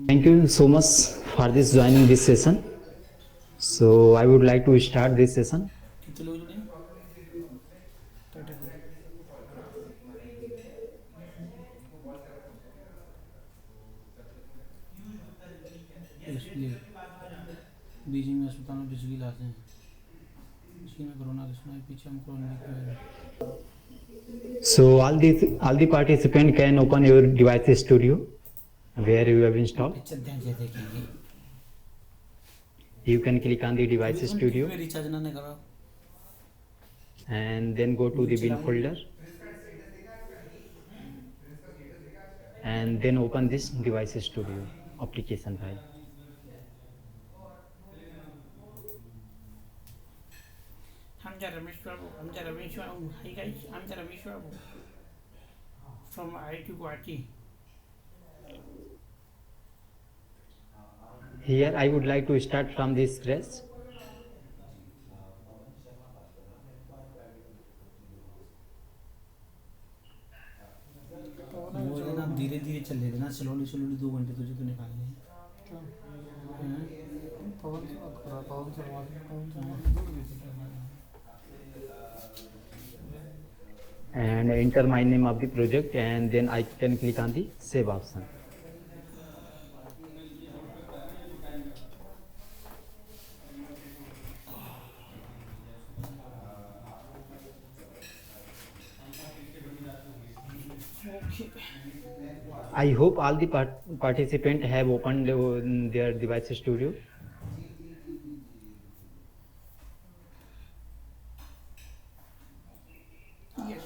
Thank you so much for this joining this session. So I would like to start this session. Beijing में अस्पताल में बिजली लाते हैं, इसमें कोरोना के समय पीछे हम corona. So all the participants can open your device studio where you have installed. You can click on the device studio and then go to the bin folder and then open this device studio application file. I'm Ramesh Babu. Hi guys, I'm Ramesh Babu from IIT Guwahati. Here I would like to start from this scratch. धीरे धीरे चले देना, slowly 2 घंटे तुझे तो निकालने हैं। And enter my name of the project and then I can click on the save option. I hope all the participants have opened their device studio.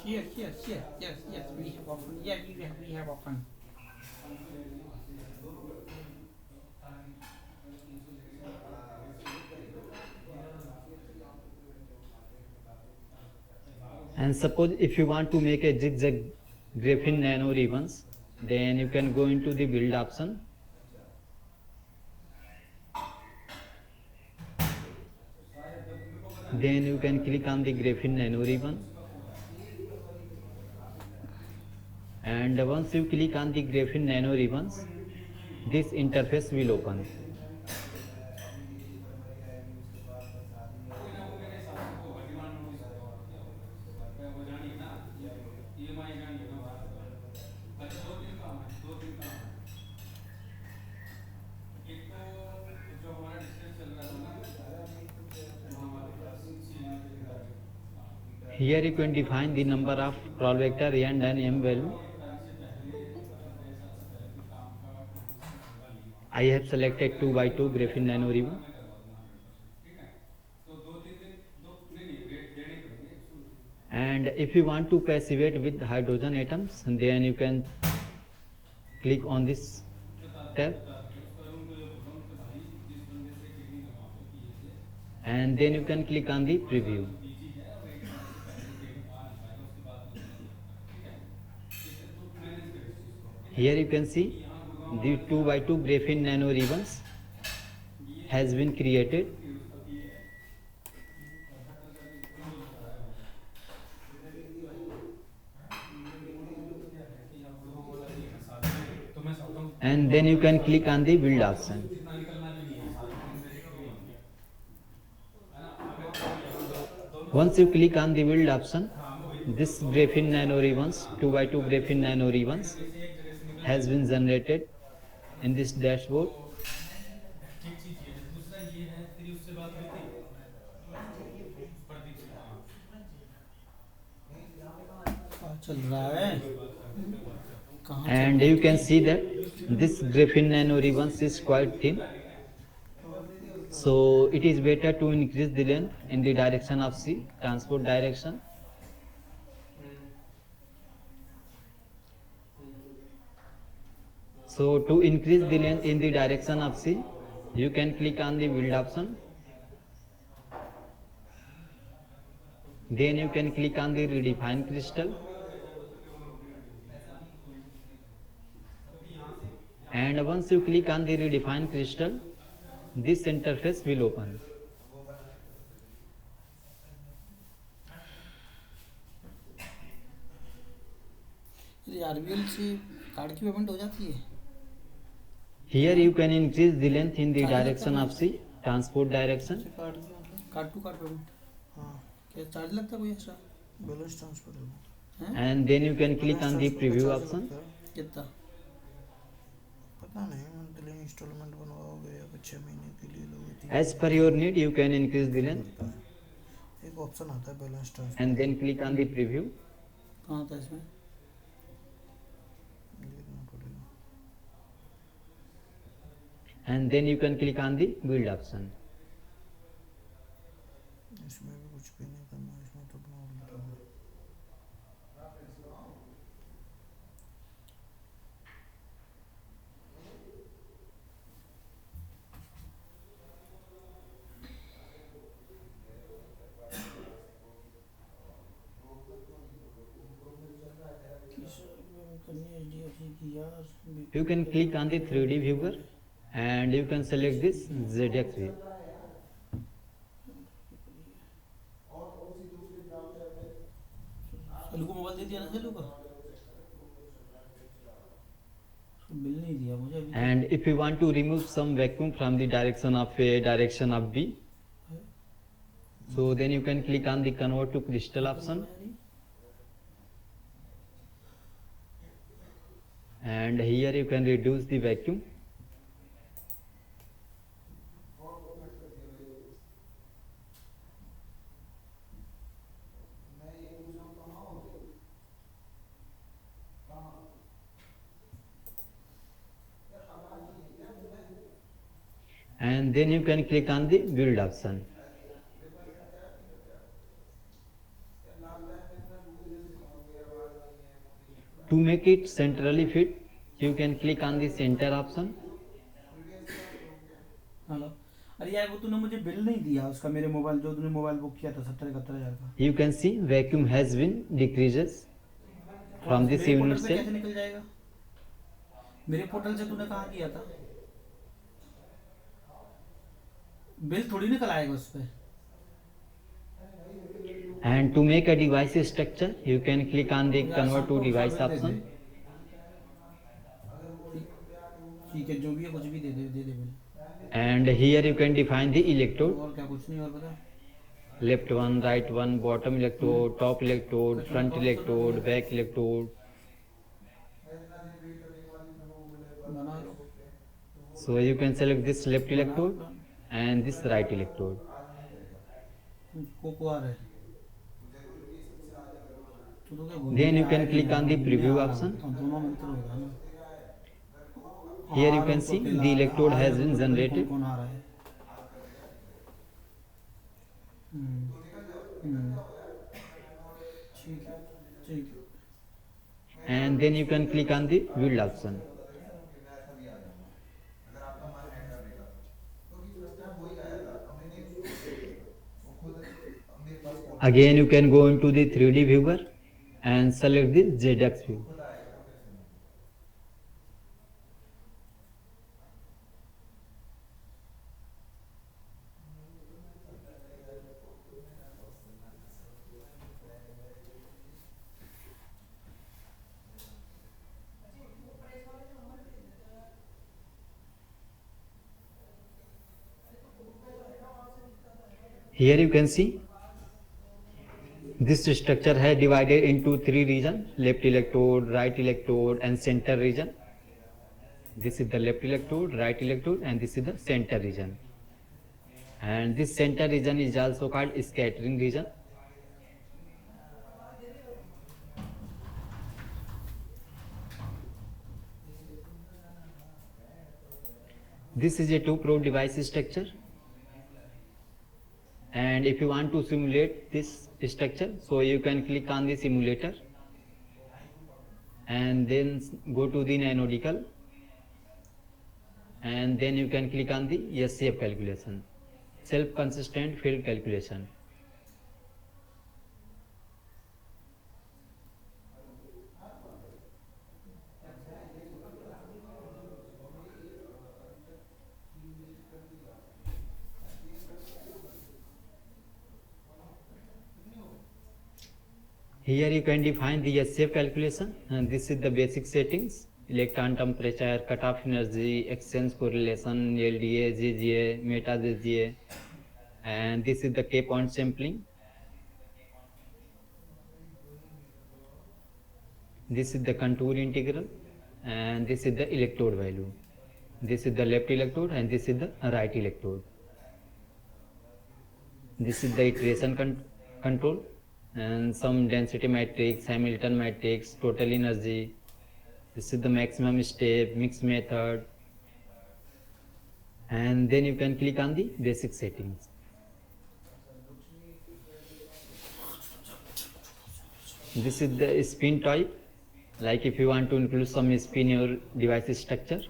Yes, we have opened. Yeah, we have opened. And suppose if you want to make a zigzag graphene nano ribbons, then you can go into the build option. Then you can click on the graphene nano ribbon. And once you click on the graphene nano ribbons, this interface will open. Here you can define the number of crawl vector and an M value. I have selected 2 by 2 graphene nano ribbon. And if you want to passivate with hydrogen atoms, then you can click on this tab. And then you can click on the preview. Here you can see the 2 by 2 graphene nano ribbons has been created. And then you can click on the build option. Once you click on the build option, this graphene nano ribbons, 2 by 2 graphene nano ribbons has been generated in this dashboard. And you can see that this graphene nano ribbons is quite thin. So it is better to increase the length in the direction of C, transport direction. So to increase the length in the direction of C, you can click on the build option. Then you can click on the redefine crystal. And once you click on the redefine crystal, this interface will open. ये RBL से card की payment हो जाती है? Here you can increase the length in the charge लगता direction है of the transport direction, कोई card की मतलब कार्ड टू कार्ड पेमेंट? हाँ, क्या चार्ज लगता है कोई एक्स्ट्रा? बैलेंस ट्रांसफर है वो। हैं? and then you can click balance on the transfer का preview चार्ज option, लगता है। कितना? पता नहीं, मंथली इंस्टॉलमेंट बनवाओगे या फिर 6 महीने के लिए लोगे, 3 as per your need you can increase the length पड़ता है। एक ऑप्शन आता है balance transfer, and then click on the preview कहाँ था इसमें? देखना पड़ेगा। and then you can click on the build option. इसमें भी कुछ भी नहीं करना, इसमें तो अपना उल्टा है। You can click on the 3D viewer and you can select this ZX view. सलू को मोबाइल दे दिया ना सलू को? बिल नहीं दिया मुझे अभी। And if you want to remove some vacuum from the direction of A, direction of B, so then you can click on the convert to crystal option and here you can reduce the vacuum. And then you can click on the build option. To make it centrally fit, you can click on the center option. Hello, अरे यार वो तूने मुझे bill नहीं दिया उसका, मेरे mobile जो तूने मोबाइल बुक किया था 70-71 हज़ार का। You can see vacuum has been decreases from the मेरे पोर्टल unit पे cell. कैसे निकल जाएगा? मेरे पोर्टल से तूने कहाँ किया था? बिल थोड़ी निकल आएगा उस पे। And to make a device structure, you can click on the convert to device option. ठीक है, जो भी है कुछ भी दे दे bill. And here you can define the electrode. और क्या, कुछ नहीं और बता। Left one, right one, bottom electrode, top electrode, front electrode, back electrode. बना लो। So you can select this left electrode and this right electrode. कोको आ रहा है। तू तो क्या भूल Then you गया, can आया click नहीं, on the मैं preview आ रहा option. हूँ, दोनों मंत्र होगा ना। Here you can see the electrode has been generated. कौन आ रहा है? ठीक है, ठीक है। And then you can click on the build option. Again you can go into the 3D viewer and select the ZX view. Here you can see this structure has divided into 3 regions: left electrode, right electrode and center region. This is the left electrode, right electrode and this is the center region. And this center region is also called scattering region. This is a 2-pro device structure. And if you want to simulate this structure, so you can click on the simulator and then go to the NanoDCAL and then you can click on the SCF calculation, self-consistent field calculation. Here you can define the SCF calculation, and this is the basic settings: electron temperature, cutoff energy, exchange correlation, LDA, GGA, meta GGA, and this is the K point sampling. This is the contour integral, and this is the electrode value. This is the left electrode and this is the right electrode. This is the iteration control, and some density matrix, Hamilton matrix, total energy. This is the maximum step, mix method, and then you can click on the basic settings. This is the spin type, like if you want to include some spin in your device structure.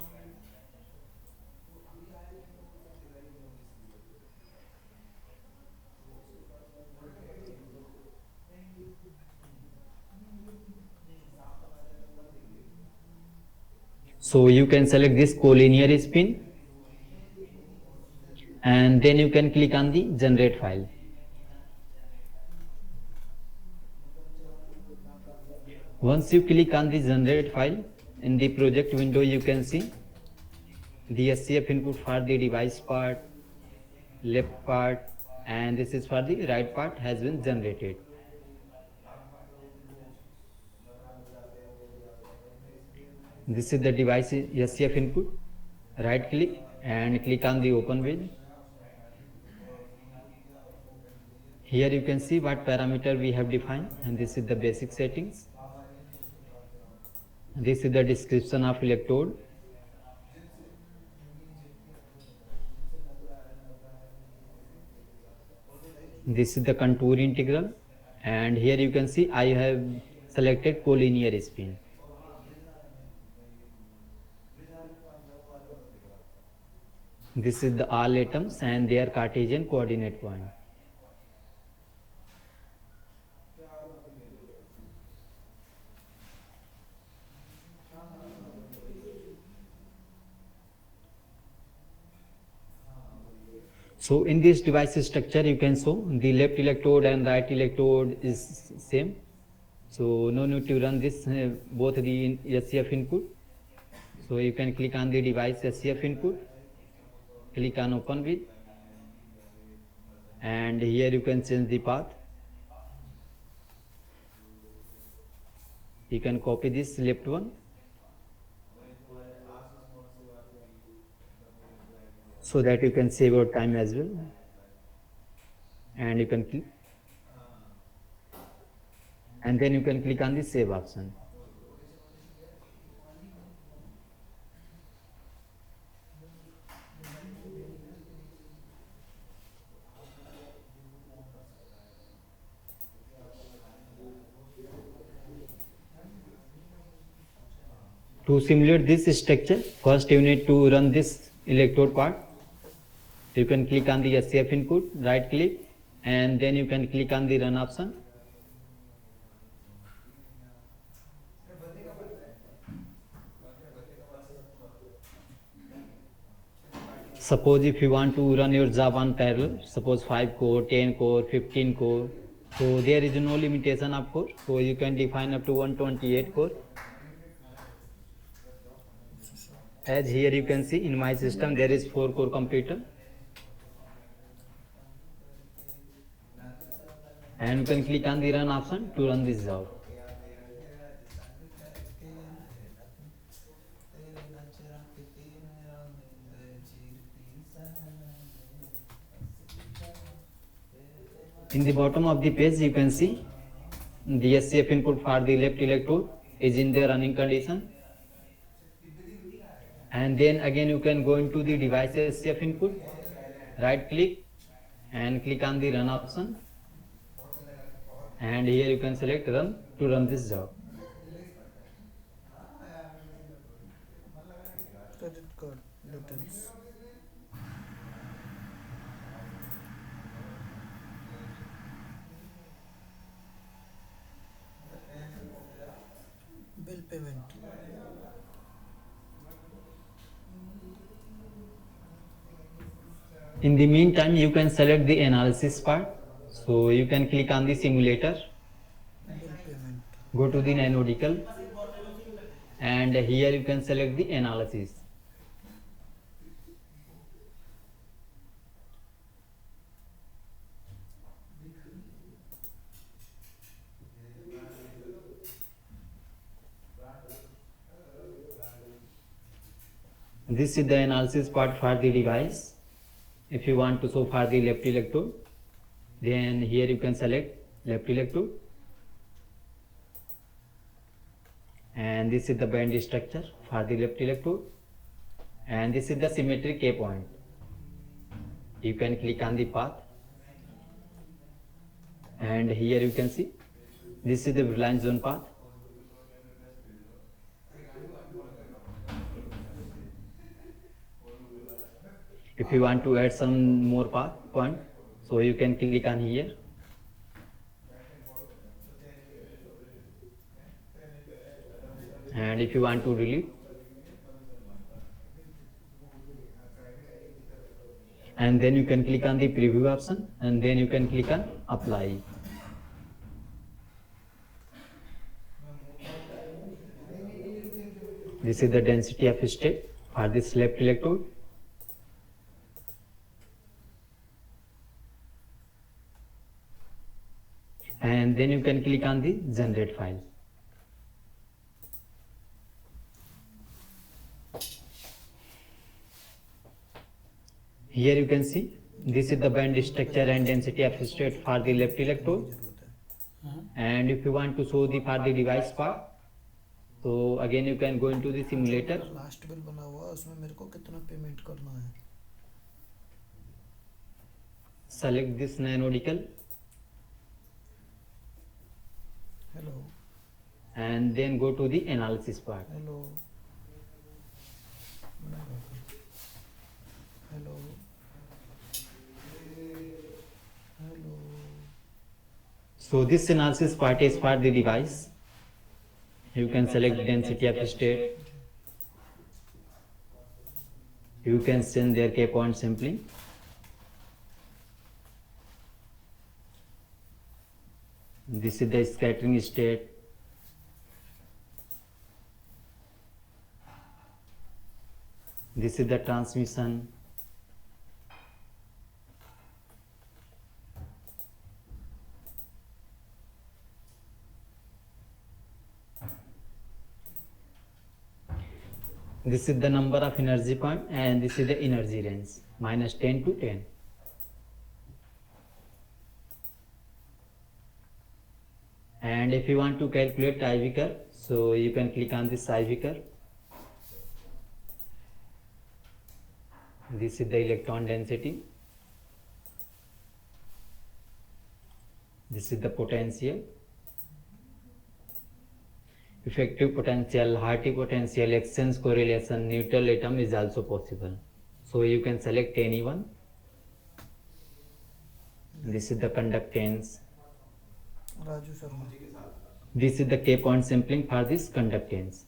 So you can select this collinear spin, and then you can click on the generate file. Once you click on the generate file, in the project window you can see the SCF input for the device part, left part, and this is for the right part has been generated. This is the device SCF input. Right click and click on the open with. Here you can see what parameter we have defined, and this is the basic settings. This is the description of electrode. This is the contour integral, and here you can see I have selected collinear spin. This is the all atoms and their Cartesian coordinate point. So in this device structure you can show the left electrode and right electrode is same. So no need to run this both the SCF input. So you can click on the device SCF input, click on open with, and here you can change the path. You can copy this left one, so that you can save your time as well, and you can click, and then you can click on the save option. To simulate this structure, first you need to run this electrode part. You can click on the SCF input, right click, and then you can click on the run option. Suppose if you want to run your job on parallel, suppose 5 core, 10 core, 15 core, so there is no limitation of core, so you can define up to 128 core. As here you can see in my system there is 4 core computer, and you can click on the run option to run this job. In the bottom of the page you can see the SCF input for the left electrode is in the running condition, and then again you can go into the device SCF input, right click and click on the run option, and here you can select run to run this job. Credit card details. Bill payment. In the meantime you can select the analysis part, so you can click on the simulator. Bill payment. Go to the NanoDCAL, and here you can select the analysis. This is the analysis part for the device. If you want to show for the left electrode, then here you can select left electrode, and this is the band structure for the left electrode, and this is the symmetry K point. You can click on the path, and here you can see this is the brilliant zone path. If you want to add some more path point, so you can click on here. And if you want to delete, and then you can click on the preview option, and then you can click on apply. This is the density of state for this left electrode. And then you can click on the generate file. Here you can see this is the band structure and density of state for the left electrode. And if you want to show the for the device part, so again you can go into the simulator. Last bill बना हुआ है, उसमें मेरे को कितना payment करना है? Select this NanoDCAL. Hello And then go to the analysis part. Hello hello hello So this analysis part is for the device. You can select density of state. You can send their K point sampling. This is the scattering state. This is the transmission. This is the number of energy point, and this is the energy range, minus 10 to 10. And if you want to calculate IV curve, so you can click on this IV curve. This is the electron density. This is the potential. Effective potential, Hartree potential, exchange correlation, neutral atom is also possible. So you can select any one. This is the conductance. Raju Sharma This is the K point sampling for this conductance.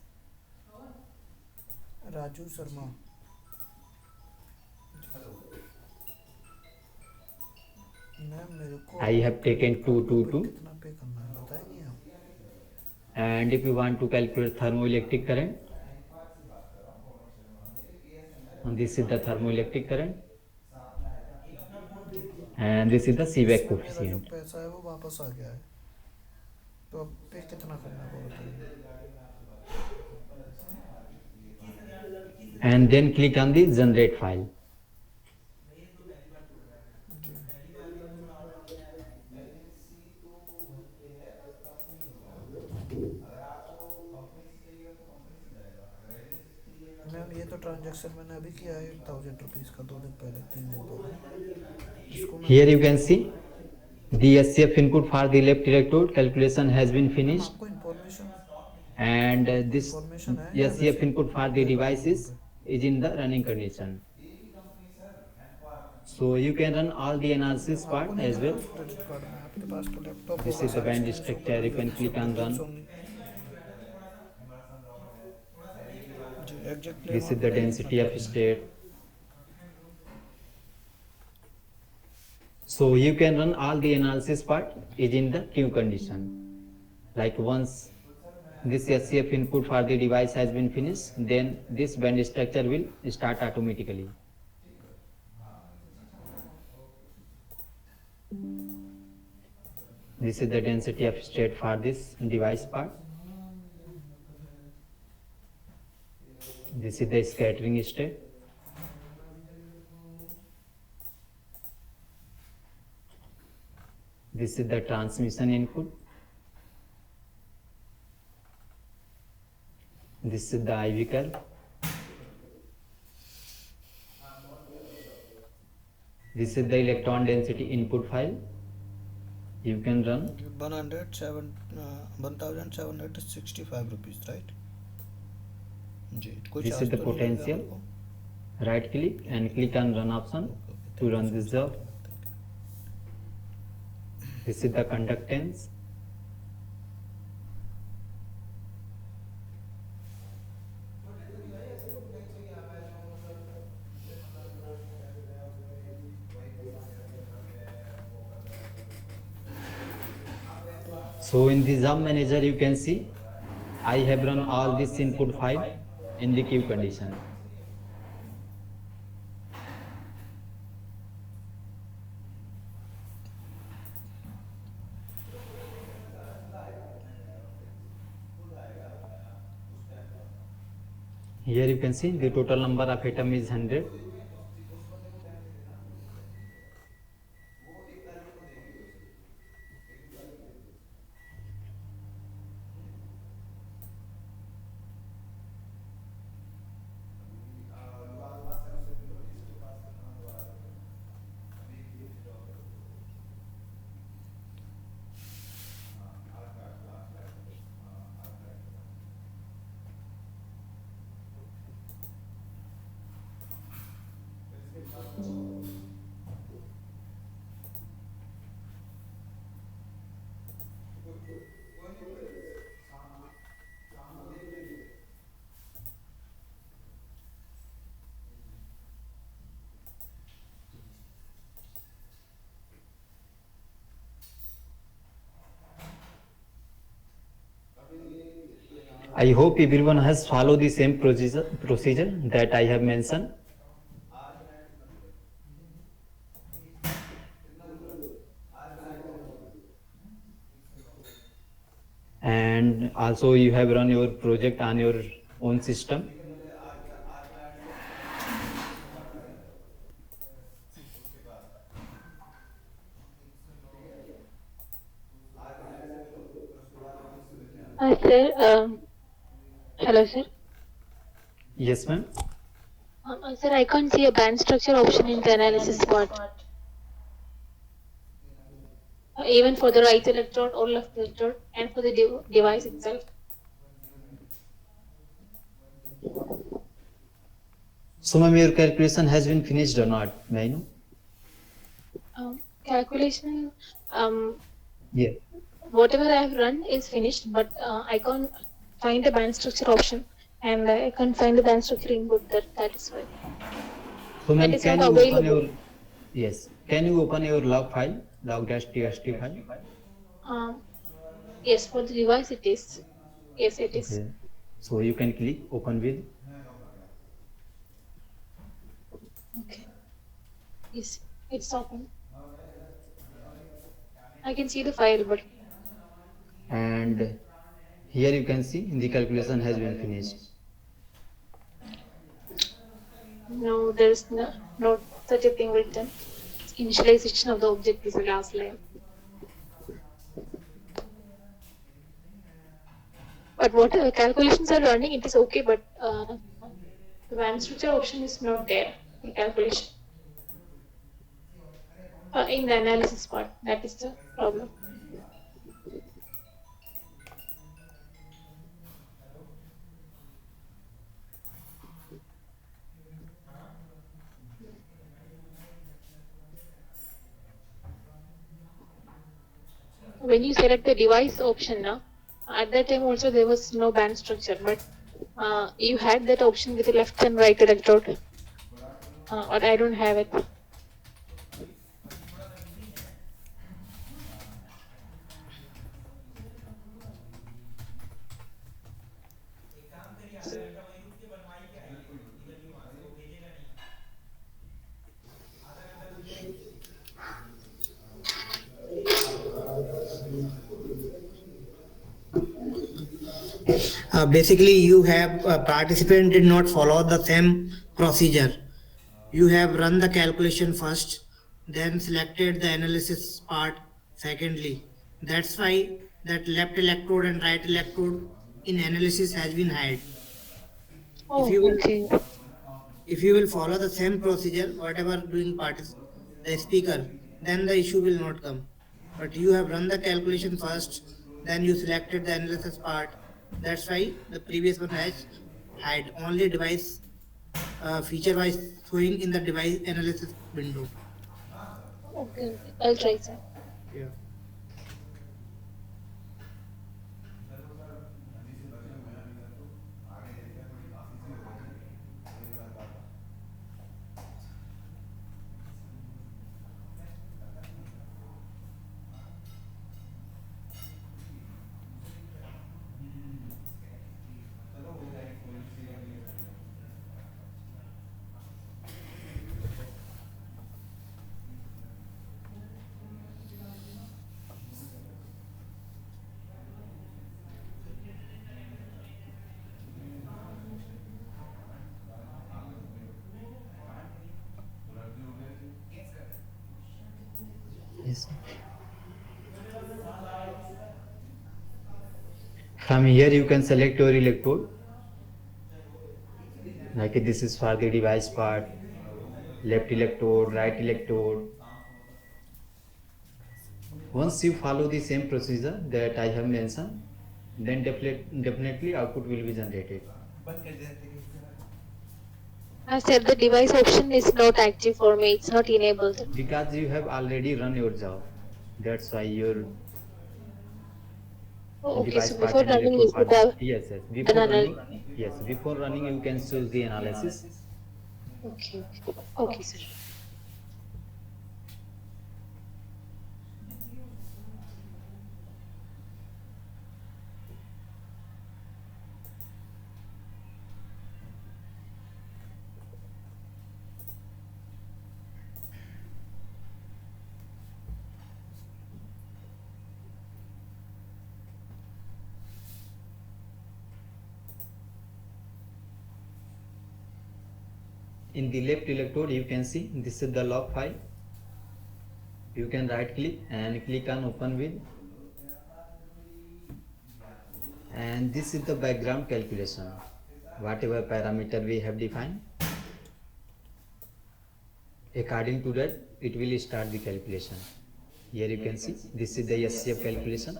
Raju Sharma ma'am मेरे को I have taken 222. कितना पे करना है बताएंगे आप? And if you want to calculate thermoelectric current, and this is the thermoelectric current, and this is the Seebeck मेरा जो coefficient. पैसा है वो वापस आ गया है, तो अब पे कितना करना है वो बताइए? And then click on the generate file. Ma'am ये तो ट्रांजैक्शन मैंने अभी किया है 1000 रुपीज़ का 2 दिन पहले 3 दिन पहले इसको मैं Here you can see the SCF input for the left electrode calculation has been finished, आपको information and this SCF input for the device is in the running condition. So you can run all the analysis part as well. Credit card में आपके पास तो laptop This is the band structure. You can click on run. जी exactly This is the density of state. So you can run all the analysis part is in the queue condition. Like once this SCF input for the device has been finished, then this band structure will start automatically. This is the density of state for this device part. This is the scattering state. This is the transmission input. This is the IV curve. This is the electron density input file. You can run. 1765 rupees, right? This is the potential. Right click and click on run option to run this job. This is the conductance. So in the job manager you can see I have run all this input file in the queue condition. Here you can see the total number of atom is 100. I hope everyone has followed the same procedure that I have mentioned. And also you have run your project on your own system. Sir, hello, sir. Yes, ma'am. Sir, I can't see a band structure option in the analysis part. Even for the right electrode or left electrode, and for the device itself. So, ma'am, your calculation has been finished or not? May I know? Calculation, Yeah. whatever I have run is finished, but I can't find the band structure option, and I can't find the band structure input. That is why. So, ma'am, That is can not you open available. your Can you open your log file, log-txt file? Yes, for the device it is. Yes, it is. Okay. So you can click open with. Okay. Yes, it's open. I can see the file, but And here you can see the calculation has been finished. no, there's no such a thing written. Initialization of the object is the last line. But what calculations are running, it is okay, but the band structure option is not there in calculation. In the analysis part, that is the problem. When you select the device option now, at that time also there was no band structure, but you had that option with the left and right electrode, but I don't have it. Basically, you have participant did not follow the same procedure. You have run the calculation first, then selected the analysis part secondly. That's why that left electrode and right electrode in analysis has been hide. If Oh, you will okay. if you will follow the same procedure, whatever doing the speaker, then the issue will not come. But you have run the calculation first, then you selected the analysis part. That's why the previous one has had only device feature wise showing in the device analysis window. Okay, okay. I'll try, sir. Yeah. Yes. From here you can select your electrode. Like this is for the device part, left electrode, right electrode. Once you follow the same procedure that I have mentioned, then definitely output will be generated. I said the device option is not active for me. It's not enabled. Because you have already run your job. That's why your Oh, okay. device So part before and running, electrode you part. should have Yes, yes. done an. Before running you can choose the analysis. Okay, okay. Okay, sir. In the left electrode you can see this is the log file. You can right click and click on open with, and this is the background calculation. Whatever parameter we have defined, according to that it will start the calculation. Here you can see this is the SCF calculation,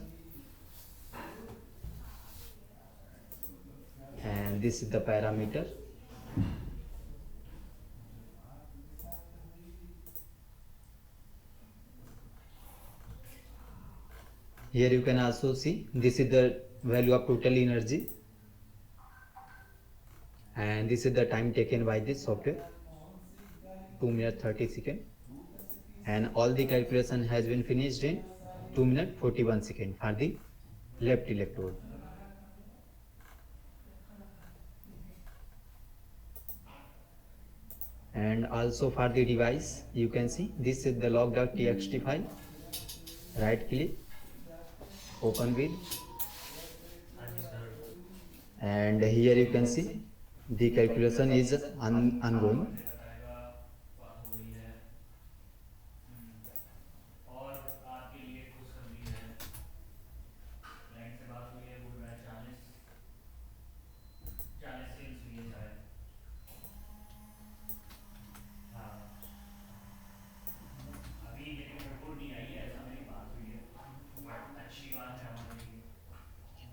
and this is the parameter. Here you can also see this is the value of total energy, and this is the time taken by this software, 2 minutes 30 seconds, and all the calculation has been finished in 2 minutes 41 seconds for the left electrode. And also for the device you can see this is the log.txt file. Right click, open with, and here you can see the calculation is ongoing.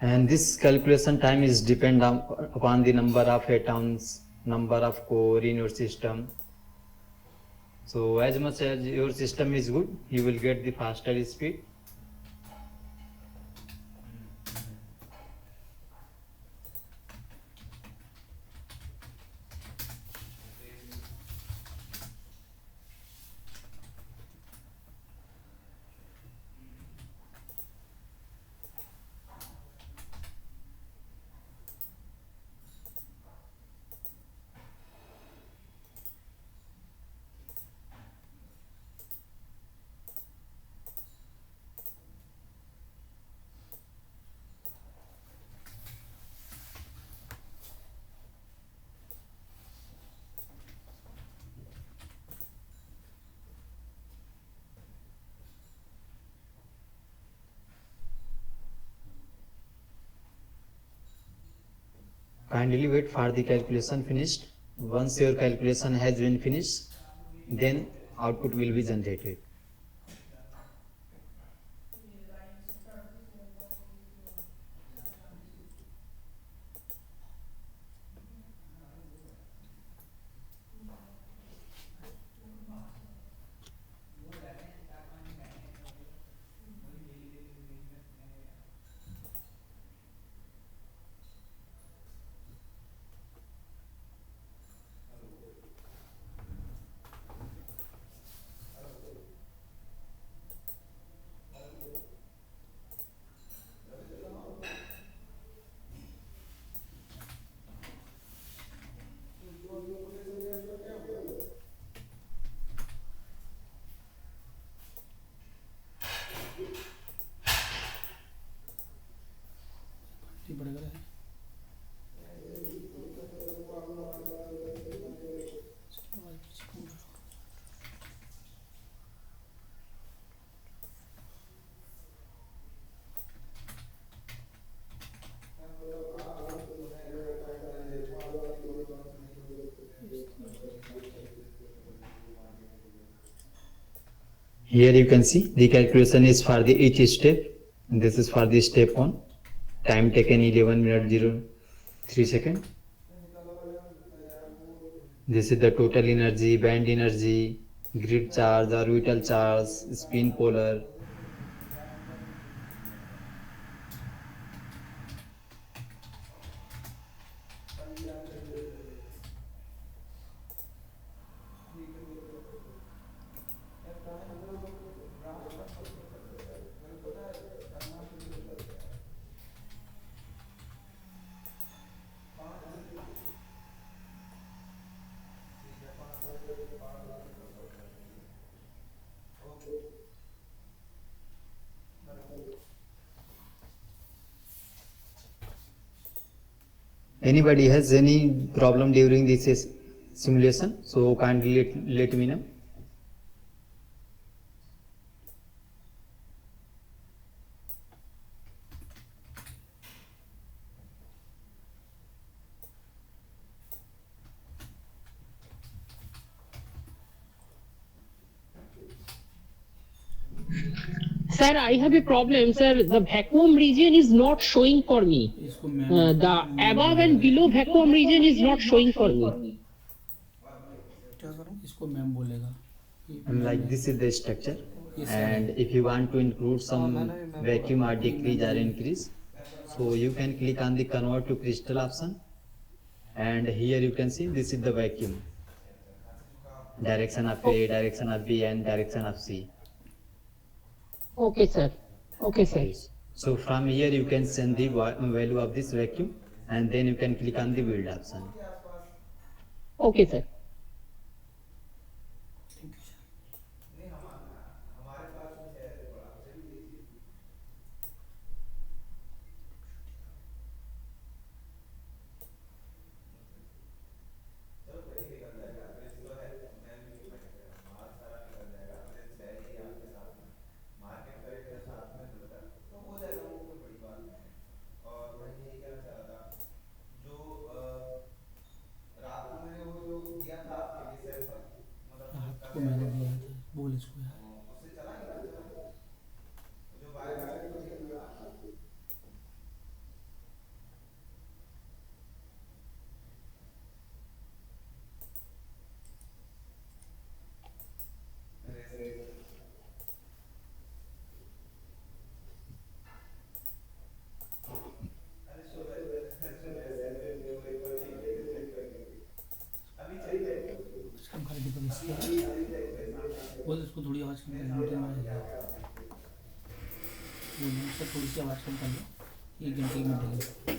And this calculation time is depend upon the number of atoms, number of core in your system. So as much as your system is good, you will get the faster speed. Kindly wait for the calculation finished. Once your calculation has been finished, then output will be generated. ठीक पड़ेगा है। Here you can see the calculation is for the each step. This is for the step 1. Time taken 11 minutes 03 seconds. This is the total energy, band energy, grid charge, orbital charge, spin polar. Anybody has any problem during this simulation? So kindly let me know. Sir, I have a problem, sir. The vacuum region is not showing for me. इसको ma'am The above and below vacuum region is not showing for me. इसको ma'am बोलेगा। And like this is the structure. Yes, sir. And if you want to include some vacuum or decrease or increase, so you can click on the convert to crystal option. And here you can see this is the vacuum. Direction of A, direction of B, and direction of C. Okay, sir. Okay, sir. So from here you can send the value of this vacuum, and then you can click on the build option. Okay, sir. आपको मैंने दिया था, बोल इसको यार। कम कर दी इसको। बोल इसको थोड़ी आवाज़ कम कर मीटिंग में आएगी। बोल सर थोड़ी सी आवाज़ कम कर लो, 1 घंटे में मिलेगी।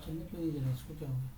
चलने क्यों नहीं दे रहा, इसको क्या हो गया?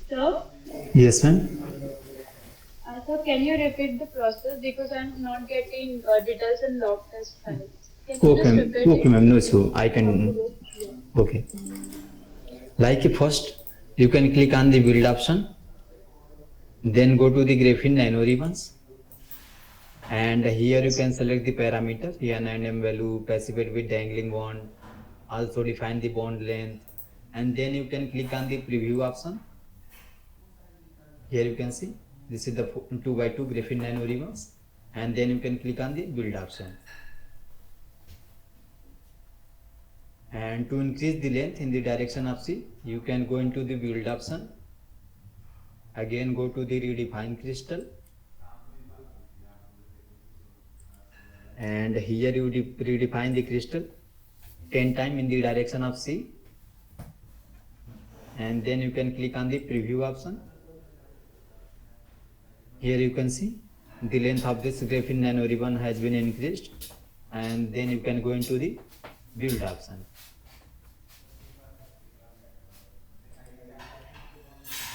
Sir, Yes, ma'am. sir, can you repeat the process because I'm not getting details in log test files. Can you Okay, just repeat okay, it? ma'am. No issue. I How to can. do it? Yeah. Okay. Like first, you can click on the build option. Then go to the graphene nano ribbons. And here you can select the parameter N and M value, passivate with dangling bond. Also define the bond length. And then you can click on the preview option. Here you can see this is the 2x2 graphene nano ribbons. And then you can click on the build option. And to increase the length in the direction of C, you can go into the build option. Again go to the redefine crystal. And here you redefine the crystal 10 times in the direction of C. And then you can click on the preview option. Here you can see the length of this graphene nano ribbon has been increased. And then you can go into the build option.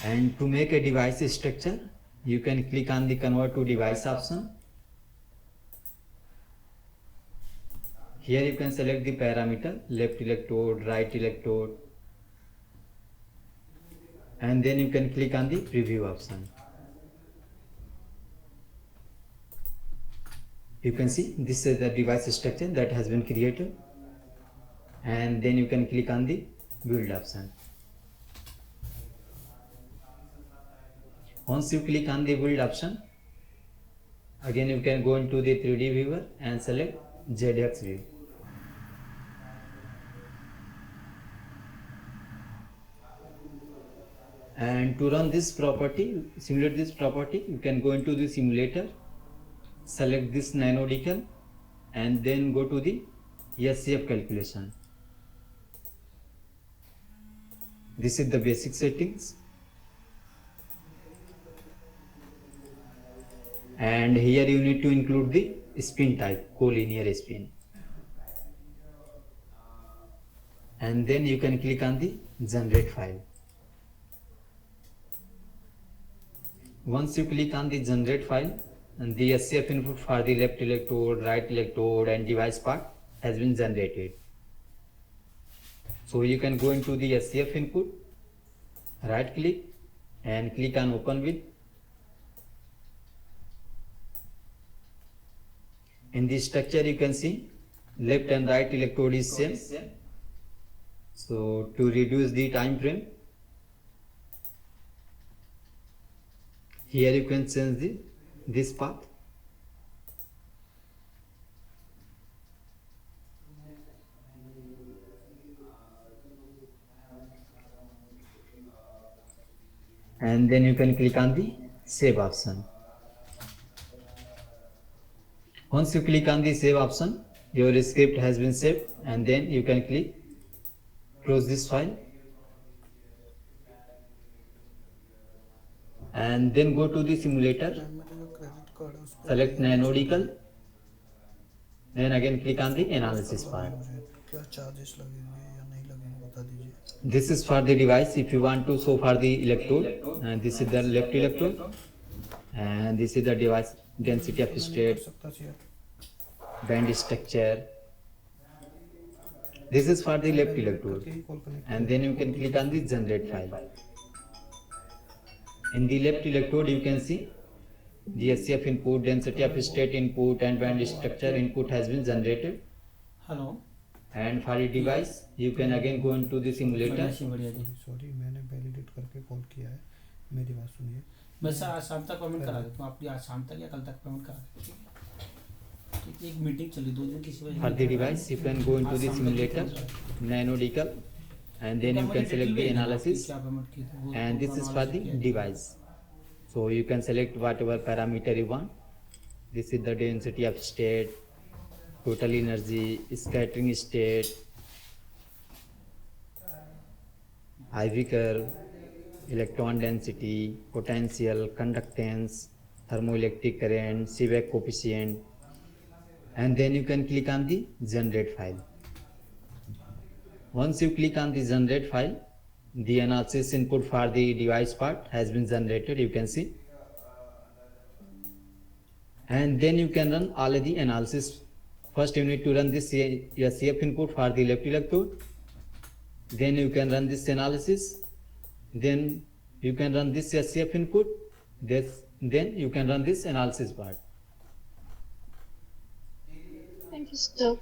And to make a device structure, you can click on the convert to device option. Here you can select the parameter left electrode, right electrode, and then you can click on the preview option. You can see this is the device structure that has been created, and then you can click on the build option. Once you click on the build option, again you can go into the 3D viewer and select ZX view. And to run this property, simulate this property, you can go into the simulator, select this NanoDCAL, and then go to the SCF calculation. This is the basic settings. And here you need to include the spin type, collinear spin. And then you can click on the generate file. Once you click on the generate file, and the SCF input for the left electrode, right electrode and device part has been generated. So you can go into the SCF input, right click and click on open with. In this structure you can see left and right electrode is same. So to reduce the time frame, here you can change this path. And then you can click on the save option. Once you click on the save option, your script has been saved, and then you can click close this file. And then go to the simulator, select NanoDCAL, then again click on the analysis part. This is for the device. If you want to show for the electrode, and this is the left electrode, and this is the device density of state, band structure. This is for the left electrode, and then you can click on the generate file. In the left electrode, you can see the SCF input, density of state input, and band structure input has been generated. Hello And for the device, you can again go into the simulator. बढ़िया जी sorry मैंने validate करके call किया है, मेरी बात सुनिए। बस आज शाम तक पेमेंट करा देता हूँ आपकी, आज शाम तक या कल तक पेमेंट करा देता हूँ, ठीक है? एक मीटिंग चली 2 दिन किसी वजह For the device, you can go into the simulator, NanoDCAL, and then you can select the analysis, क्या पेमेंट की थी वो and this is for the device. So you can select whatever parameter you want. This is the density of state, total energy, scattering state, IV curve, electron density, potential, conductance, thermoelectric current, Seebeck coefficient, and then you can click on the generate file. Once you click on the generate file, the analysis input for the device part has been generated, you can see. And then you can run all the analysis. First you need to run this SCF input for the left electrode. Then you can run this analysis. Then you can run this SCF input. Then you can run this analysis part. Thank you, sir.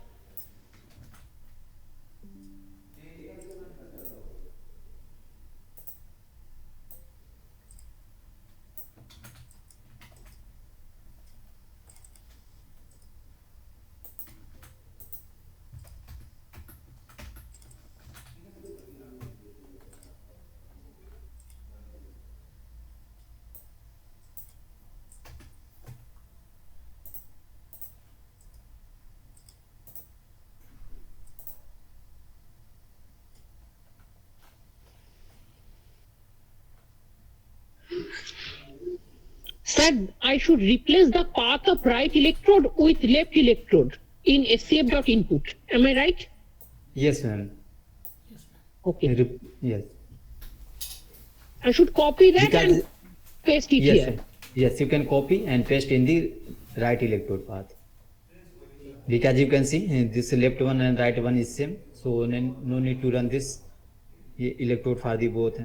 Sir, I should replace the path of right electrode with left electrode in SCF.input. Am I right? Yes, ma'am. Okay. Yes. I should copy that Because- and paste it Yes, here. sir. Yes, you can copy and paste in the right electrode path. Because you can see this left one and right one is same, so no need to run this electrode for the both.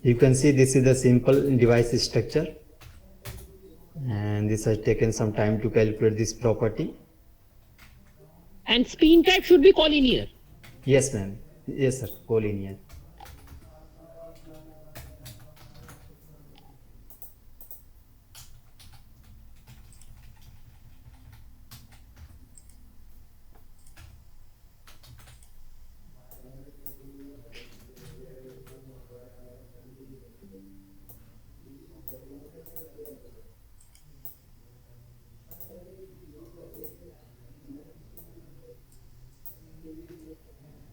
You can see this is the simple device structure, and this has taken some time to calculate this property. And spin type should be collinear. Yes, ma'am. Yes, sir. Collinear.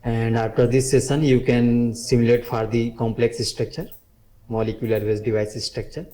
And after this session, you can simulate for the complex structure, molecular based device structure.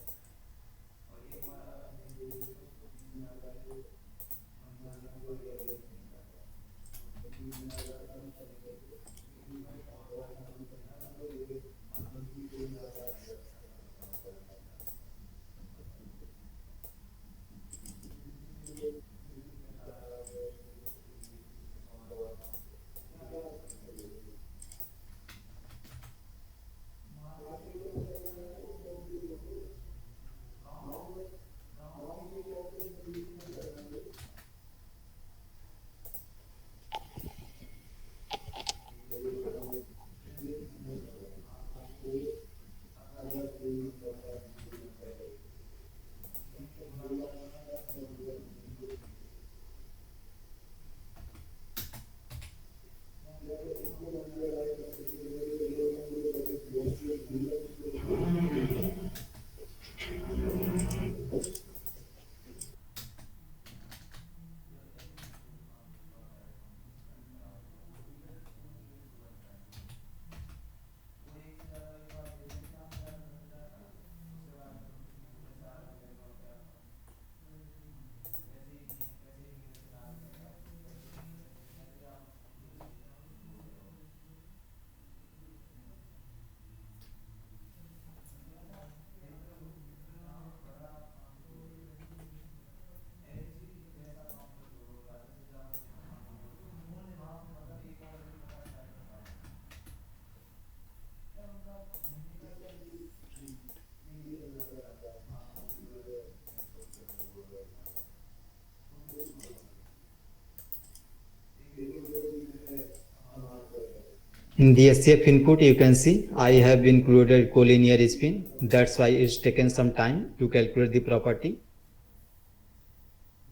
In the SCF input, you can see I have included collinear spin. That's why it's taken some time to calculate the property.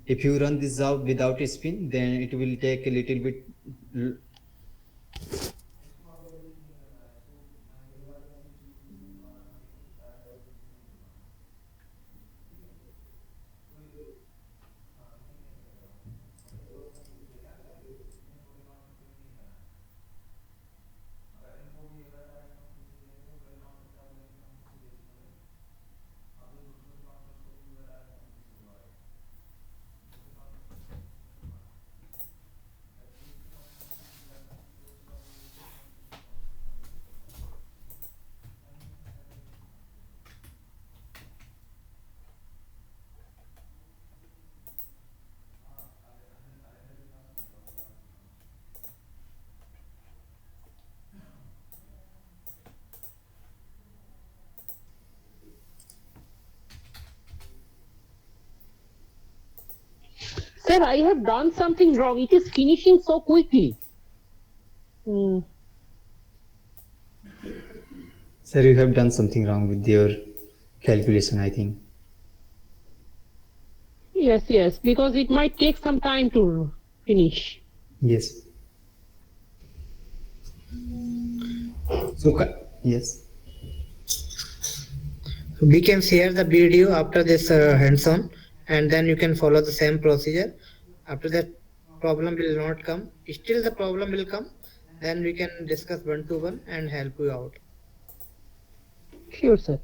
If you run this job without a spin, then it will take a little bit. Sir, I have done something wrong. It is finishing so quickly. Sir, you have done something wrong with your calculation, I think. Yes, because it might take some time to finish. Yes. So, yes. So we can share the video after this hands-on, and then you can follow the same procedure. After that, problem will not come. Still the problem will come. Then we can discuss one-to-one and help you out. Sure, sir.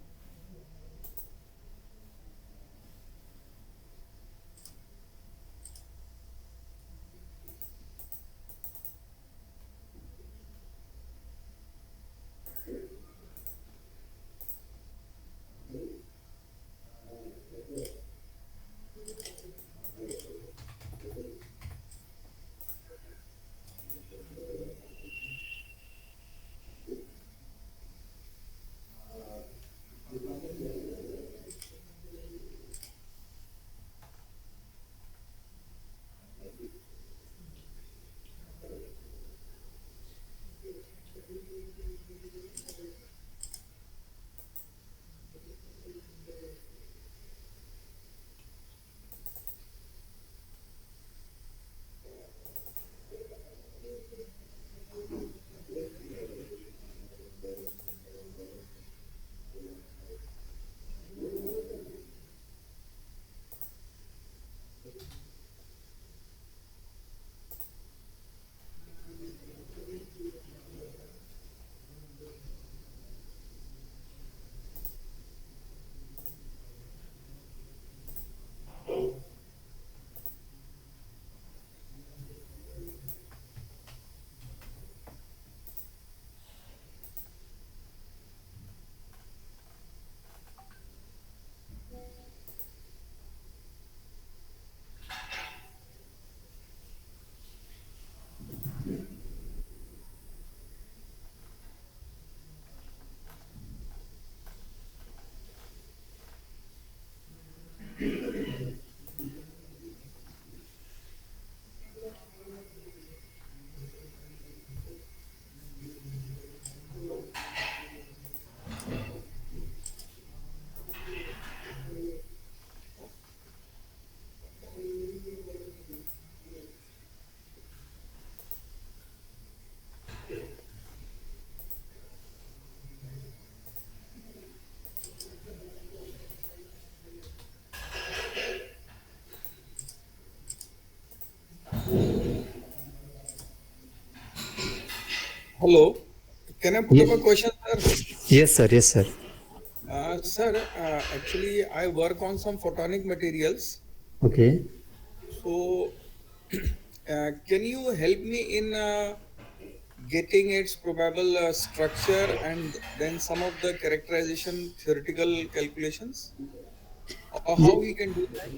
Hello, can I put up a question, sir? Yes, sir. Yes, sir. Sir, actually, I work on some photonic materials. Okay. So, can you help me in getting its probable structure and then some of the characterization theoretical calculations? Or how we can do that?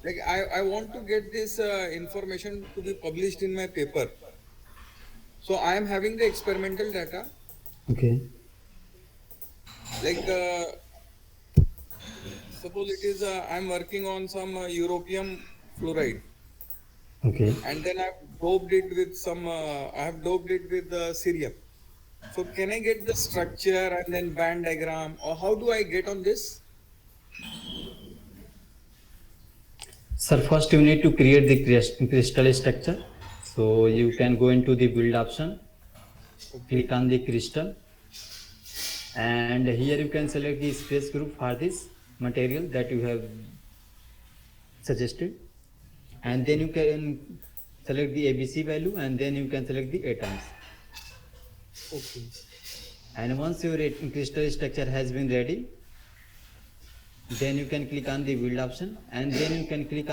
Like I want to get this information to be published in my paper. So I am having the experimental data. Okay. Like suppose it is I'm working on some europium fluoride, Okay. and then I've doped it with some I have doped it with cerium. So can I get the structure and then band diagram, or how do I get on this? Sir, first you need to create the crystal structure. So you can go into the build option, click on the crystal, and here you can select the space group for this material that you have suggested, and then you can select the ABC value, and then you can select the atoms. Okay. And once your crystal structure has been ready, then you can click on the build option, and then you can click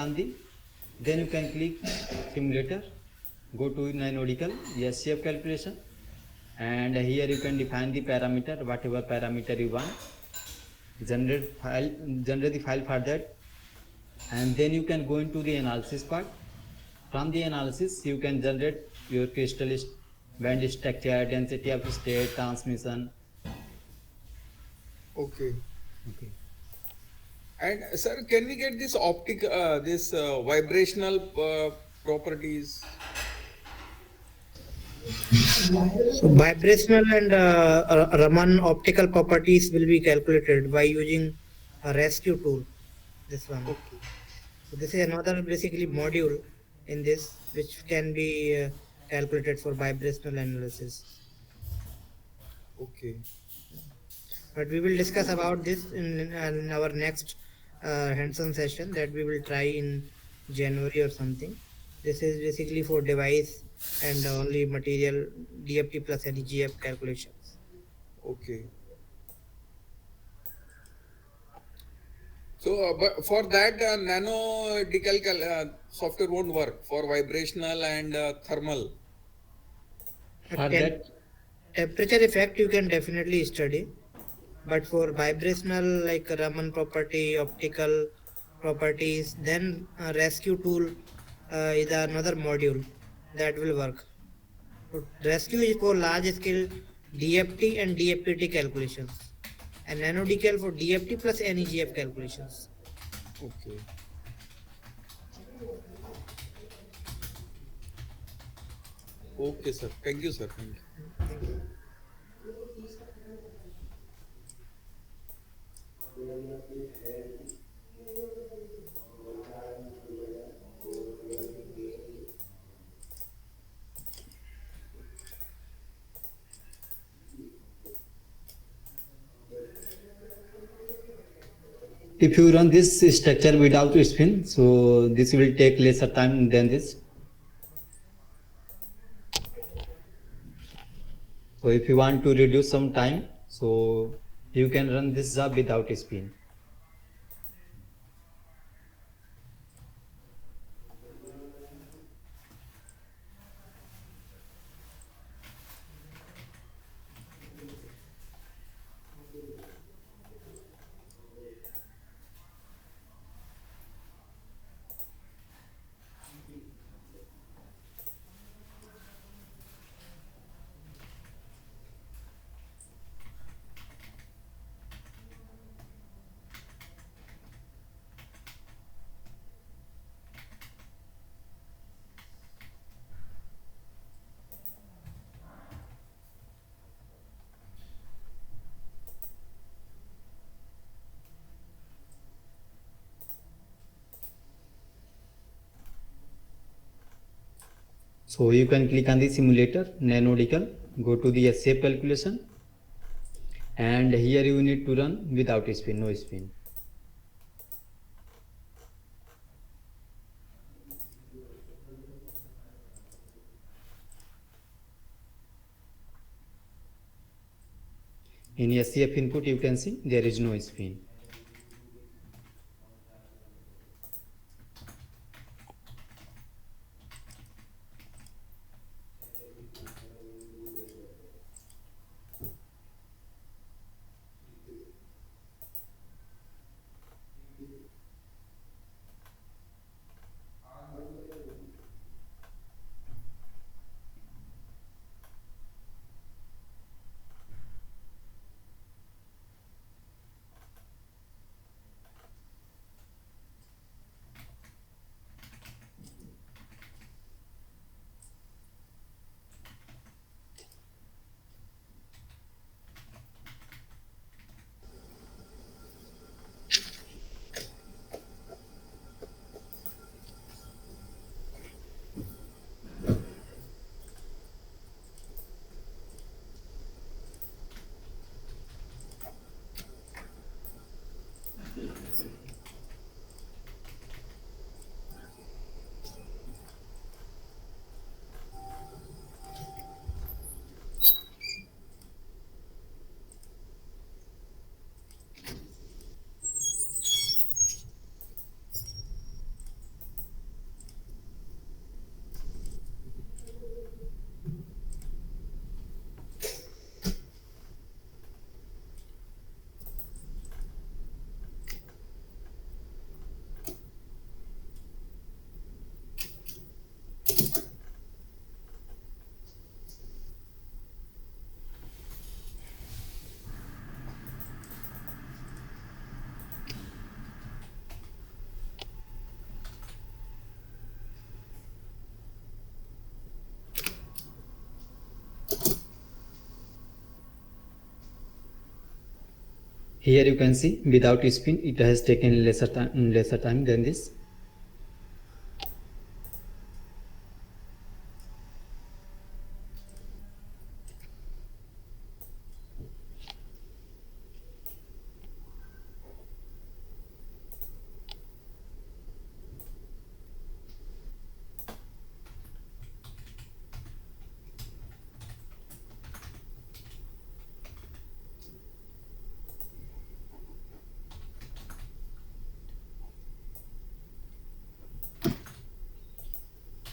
simulator, go to NanoDCAL SCF calculation, and here you can define the parameter, whatever parameter you want, generate the file for that, and then you can go into the analysis part. From the analysis you can generate your crystal band structure, density of state, transmission. Okay. Okay. And sir, can we get this vibrational properties? So vibrational and Raman optical properties will be calculated by using a rescue tool. This one. Okay. So this is another basically module in this which can be calculated for vibrational analysis. Okay. But we will discuss about this in our next hands-on session that we will try in January or something. This is basically for device and only material DFT plus NEGF calculations. Okay. So, but for that, NanoDCAL software won't work for vibrational and thermal. For that, Temperature effect you can definitely study, but for vibrational like Raman property, optical properties, then rescue tool is another module that will work. So rescue is for large scale DFT and DFPT calculations, and NanoDCAL for DFT plus NEGF calculations. Okay. Okay, sir. Thank you, sir. Thank you. if you run this structure without spin, so this will take lesser time than this. So if you want to reduce some time, so you can run this job without spin. So you can click on the simulator, NanoDCAL, go to the SCF calculation, and here you need to run without spin, no spin. In SCF input you can see there is no spin. Here you can see without spin it has taken lesser time than this.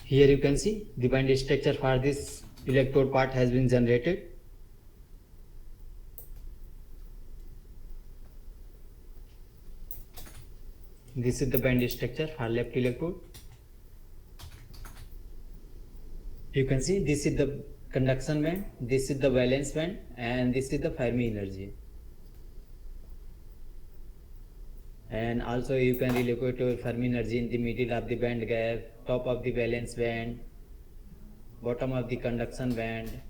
Here you can see the band structure for this electrode part has been generated. This is the band structure for left electrode. You can see this is the conduction band, this is the valence band, and this is the Fermi energy. And also you can relocate your Fermi energy in the middle of the band gap, top of the valence band, bottom of the conduction band.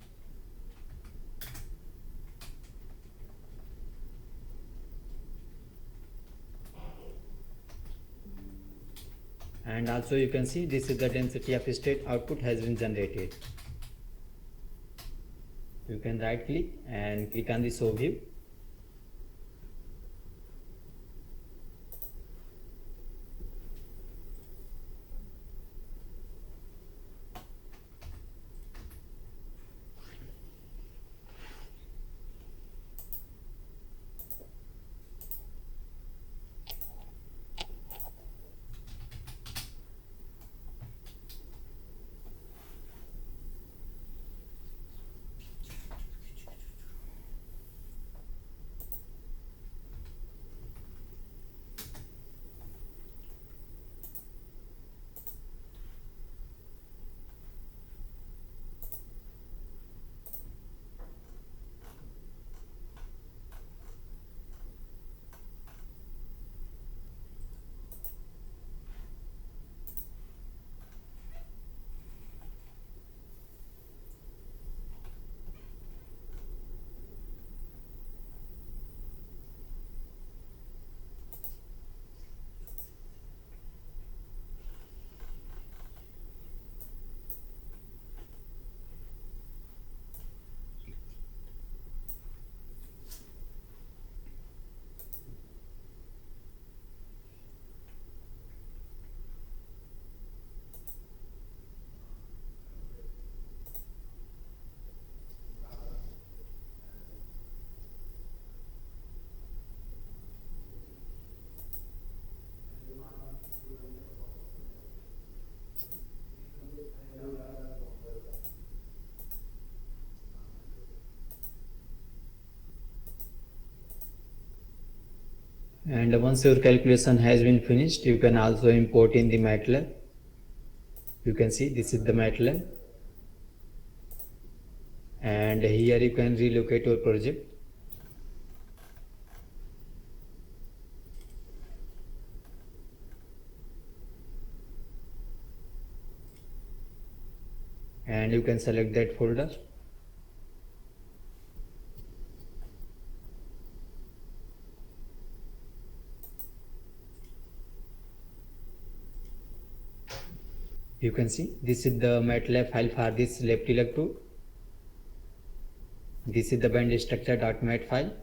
And also you can see this is the density of state output has been generated. You can right click and click on the show view. And once your calculation has been finished, you can also import in the MATLAB. You can see this is the MATLAB, and here you can relocate your project. And you can select that folder. You can see this is the MATLAB file for this left electrode. This is the band structure.mat file.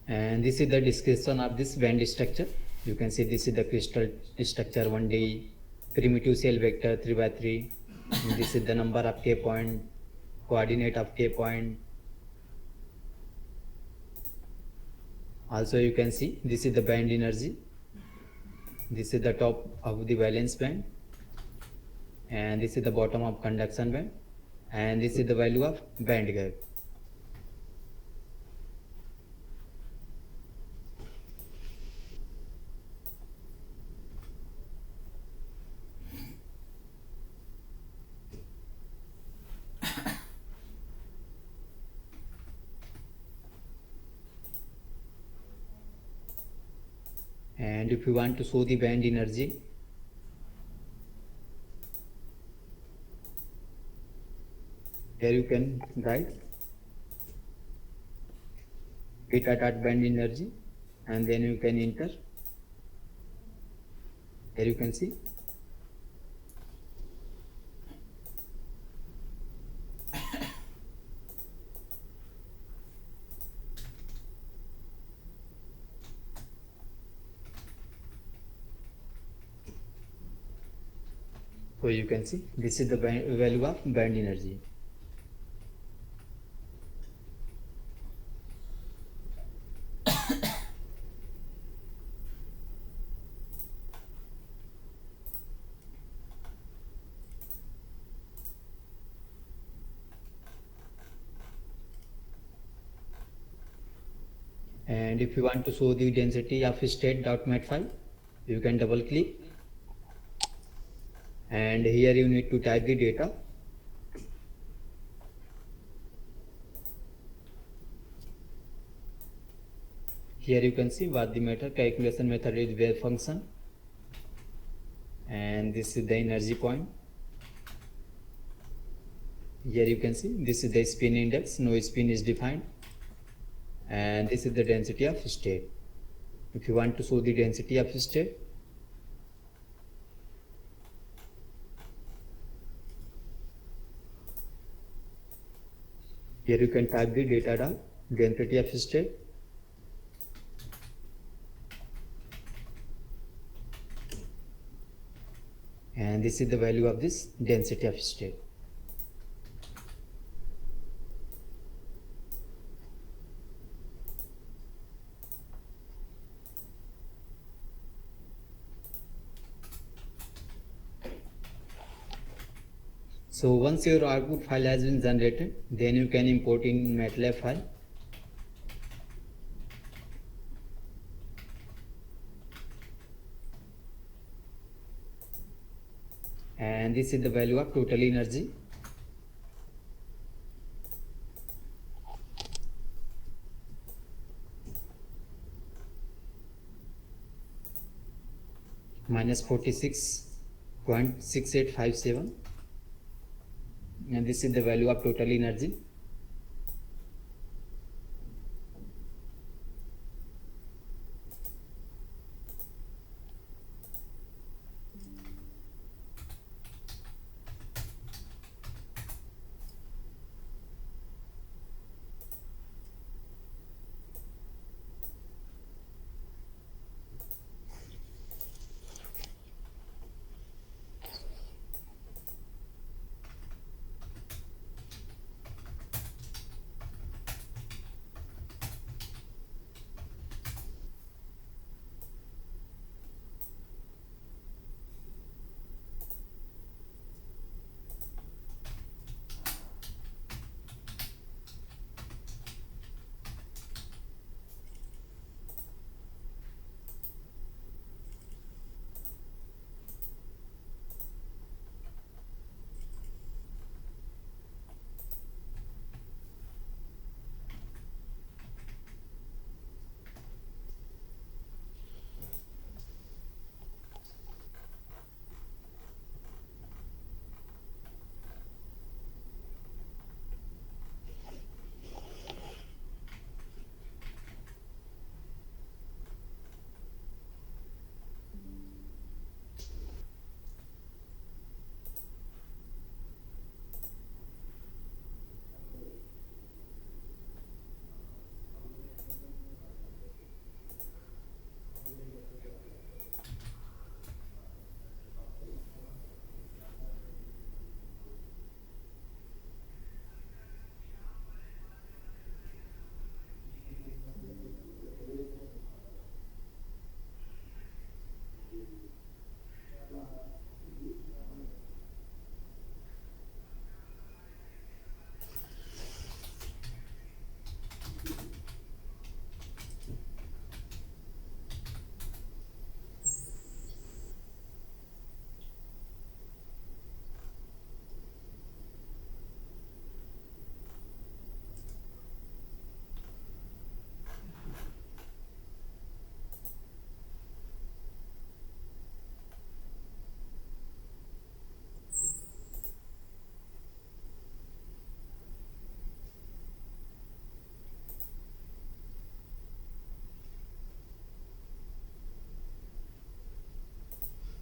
And this is the description of this band structure. You can see this is the crystal structure 1D, primitive cell vector 3x3. And this is the number of K point, coordinate of K point. Also you can see this is the band energy. This is the top of the valence band, and this is the bottom of conduction band, and this is the value of band gap. And if you want to show the band energy, here you can write beta dot band energy, and then you can enter. Here you can see. So you can see this is the value of band energy. And if you want to show the density of state.mat file, you can double click, and here you need to type the data. Here you can see what the method calculation method is wave function, and this is the energy point. Here you can see this is the spin index, no spin is defined, and this is the density of state. If you want to show the density of state, here you can type the data dot density of state, and this is the value of this density of state. So once your output file has been generated, then you can import in MATLAB file. And this is the value of total energy. Minus 46.6857. And this is the value of total energy.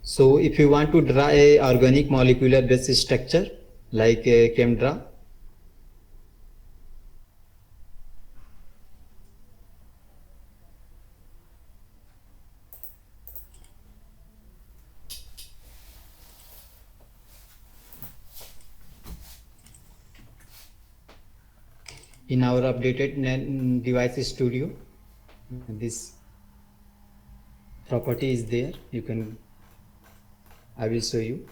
So if you want to draw a organic molecular base structure like a ChemDraw, in our updated device studio, this property is there. You can, I will show you.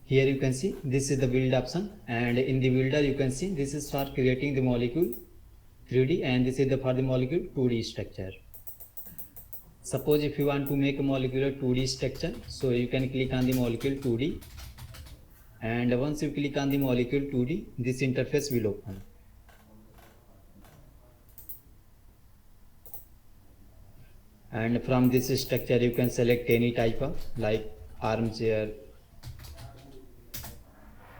Here you can see this is the build option, and in the builder you can see this is for creating the molecule 3D, and this is for the molecule 2D structure. Suppose if you want to make a molecular 2D structure, so you can click on the molecule 2D, and once you click on the molecule 2D, this interface will open. And from this structure you can select any type of, like armchair,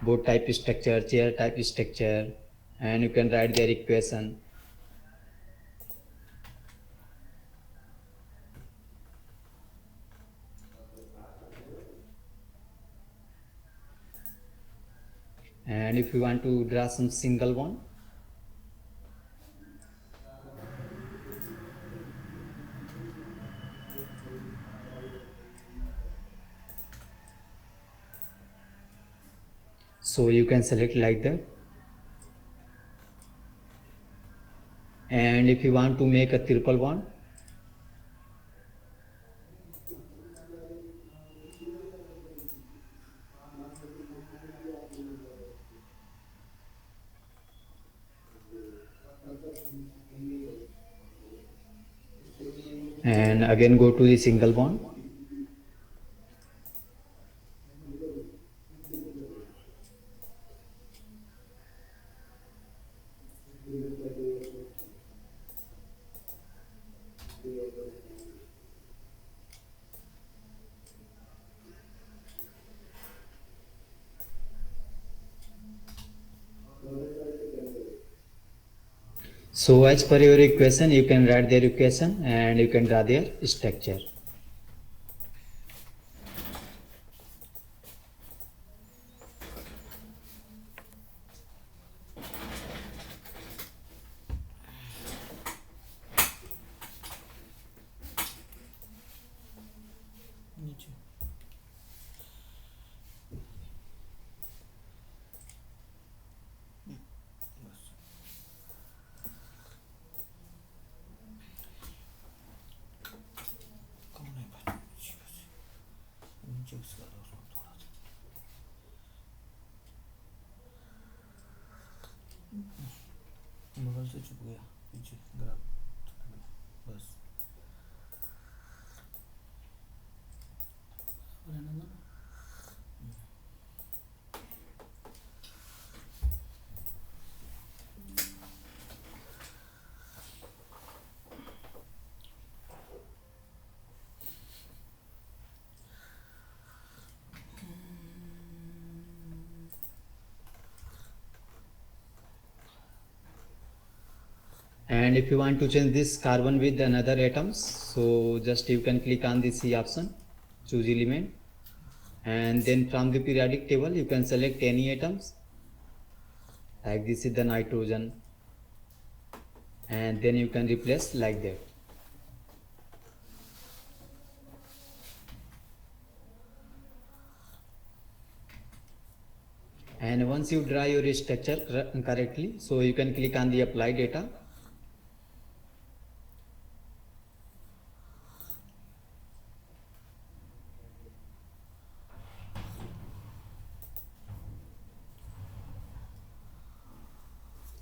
board type structure, chair type structure, and you can write their equation. And if you want to draw some single one, so you can select like that. And if you want to make a triple one, and again go to the single bond, so as per your equation you can write their equation and you can draw their structure. नीचे बस कम नहीं पाया नीचे उसका थोड़ा सा बगल से चुप गया पीछे ग्राफ बस रहने दो। And if you want to change this carbon with another atoms, so just you can click on the C option, choose element, and then from the periodic table you can select any atoms, like this is the nitrogen, and then you can replace like that. And once you draw your structure correctly, so you can click on the apply data,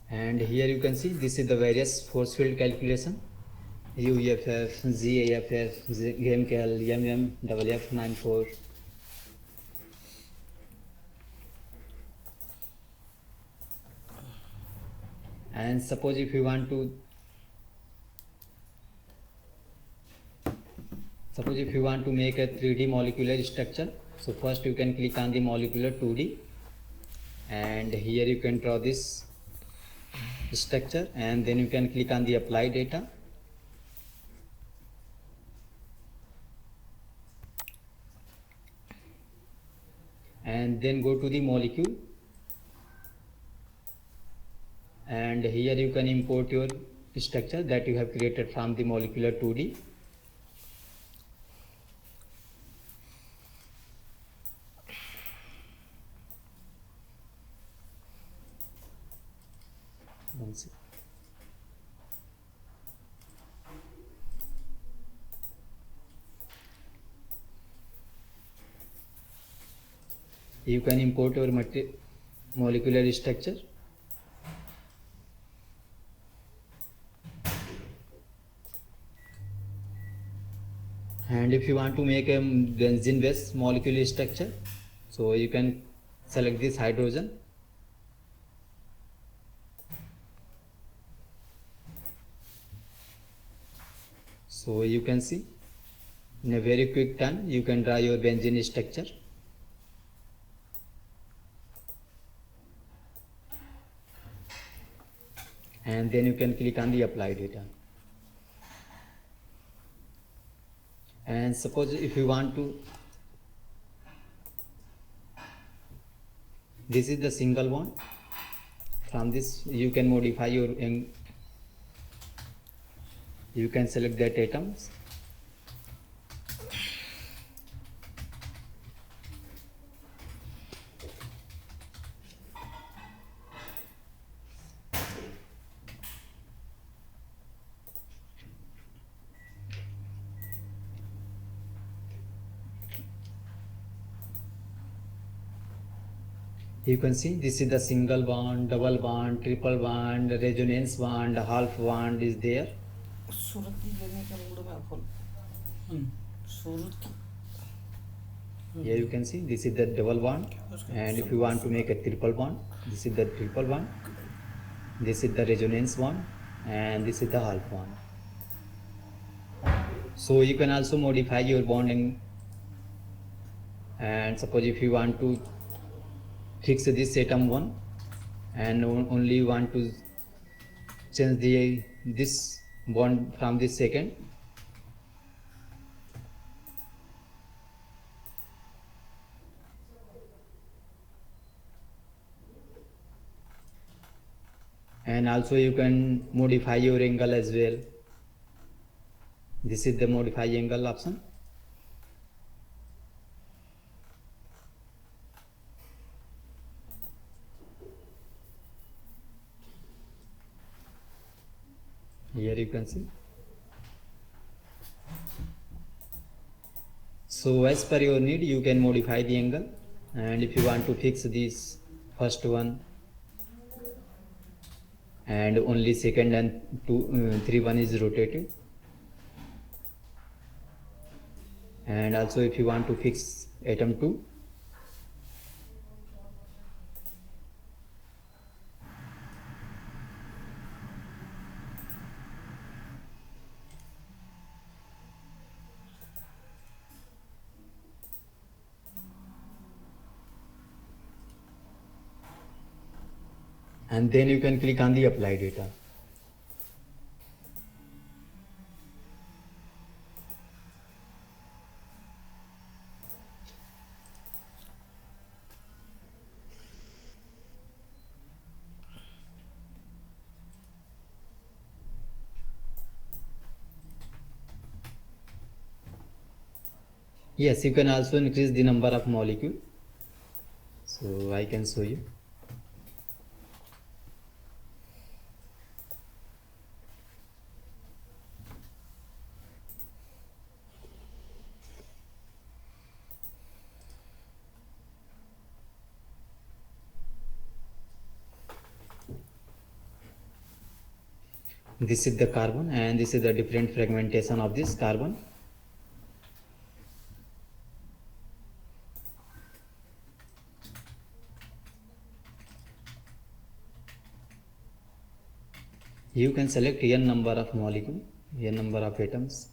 and here you can see this is the various force field calculation, UEFF, GAFF, NanoDCAL, FF94. And suppose if you want to Suppose if you want to make a 3D molecular structure, so first you can click on the molecular 2D, and here you can draw this structure, and then you can click on the apply data, and then go to the molecule, and here you can import your structure that you have created from the molecular 2D. One second. You can import your molecular structure. And if you want to make a benzene based molecular structure, so you can select this hydrogen, so you can see in a very quick time you can draw your benzene structure. And then you can click on the apply data. And suppose if you want to, this is the single one. From this you can modify your, you can select that atoms. You can see this is the single bond, double bond, triple bond, resonance bond, half bond is there. सूरत की लेने के mood में full सूरत की Here you can see this is the double bond, and if you want to make a triple bond, this is the triple bond, this is the resonance bond, and this is the half bond. So you can also modify your bonding, and suppose if you want to fix this atom 1 and only you want to change this bond from this second, and also you can modify your angle as well. This is the modify angle option. Here you can see. So as per your need you can modify the angle, and if you want to fix this first one and only second and 3 one is rotated, and also if you want to fix atom 2, and then you can click on the apply data. Yes, you can also increase the number of molecule. So I can show you. This is the carbon, and this is the different fragmentation of this carbon. You can select n number of molecule, n number of atoms.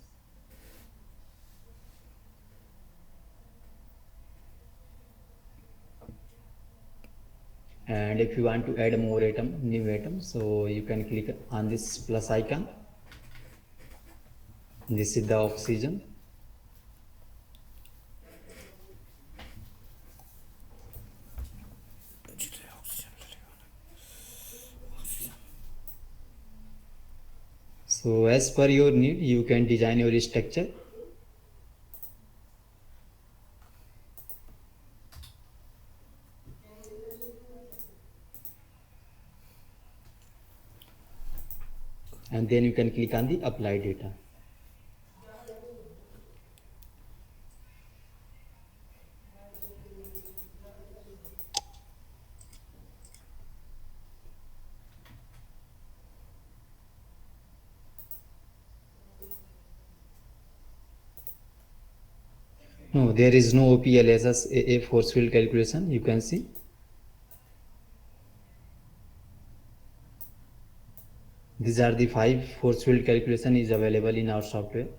And if you want to add more new atom, so you can click on this plus icon. This is the oxygen. So as per your need, you can design your structure. And then you can click on the apply data. No, there is no OPLSS a force field calculation, you can see. These are the 5 force field calculation is available in our software.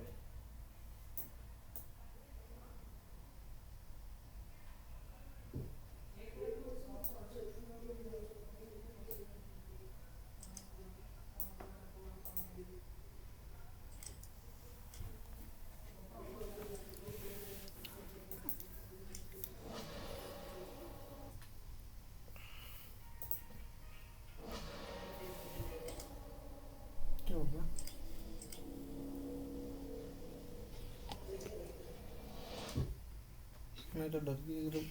क्या हो गया? मैं तो डर गई एकदम।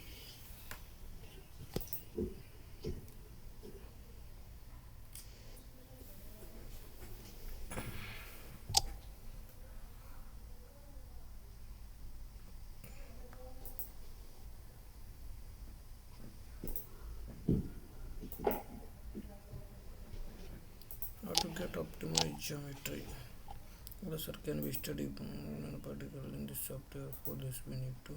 How to get optimized geometry? The sir can be studied nanoparticle in this software. For this we need to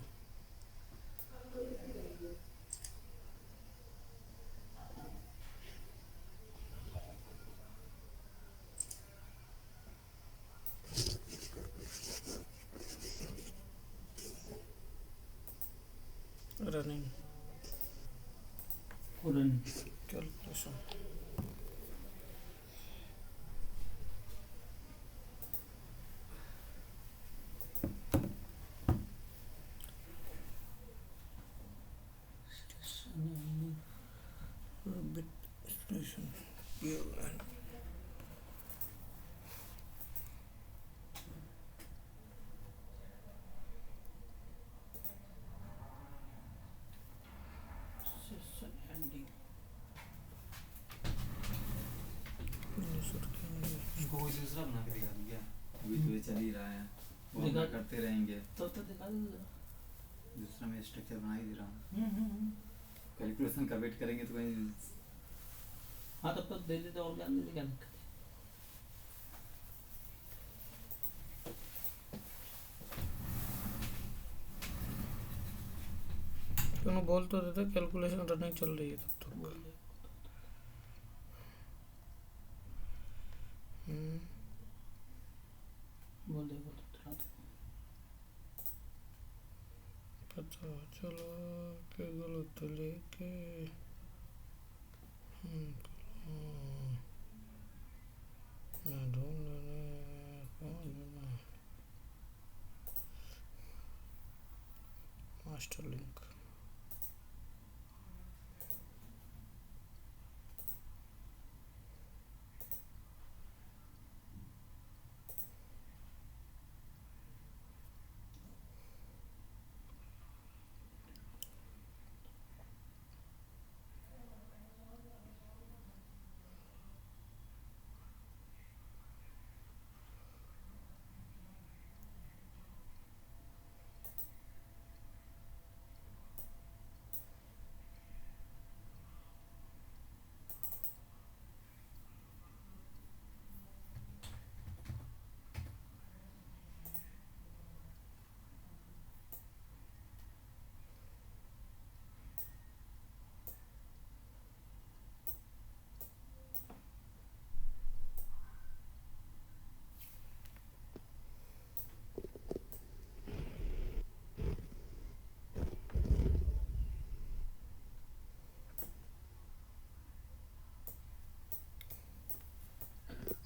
running calculation. Bit expression pure and session ending. इनको कोई दूसरा बना के दिखा दिया अभी तो ये चल ही रहा है वो दिखा करते रहेंगे तो दिखा दो दूसरा मैं स्ट्रक्चर बना ही दे रहा हूँ कैलकुलेशन का वेट करेंगे तो कहीं हाँ तब तक दे देते और ज्ञान दे क्या दिक्कत है क्यों बोल तो देते कैलकुलेशन रनिंग चल रही है तब तक बोल दे पता चला के गलत लेके मैं ढूंढ master link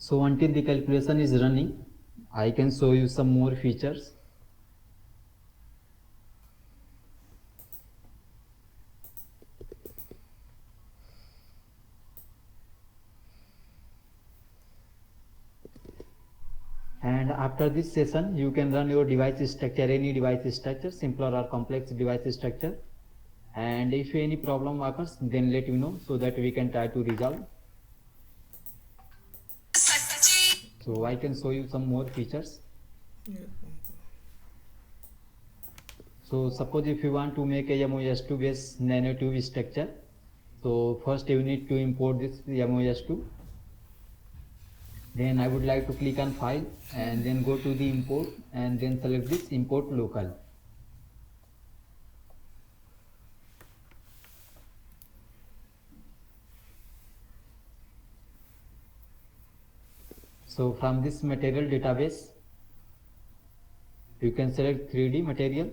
So until the calculation is running, I can show you some more features. And after this session, you can run your device structure, any device structure, simpler or complex device structure. And if any problem occurs, then let me know so that we can try to resolve. So I can show you some more features. So suppose if you want to make a MOS2 based nanotube structure, so first you need to import this MOS2. Then I would like to click on file and then go to the import and then select this import local. So from this material database, you can select 3D material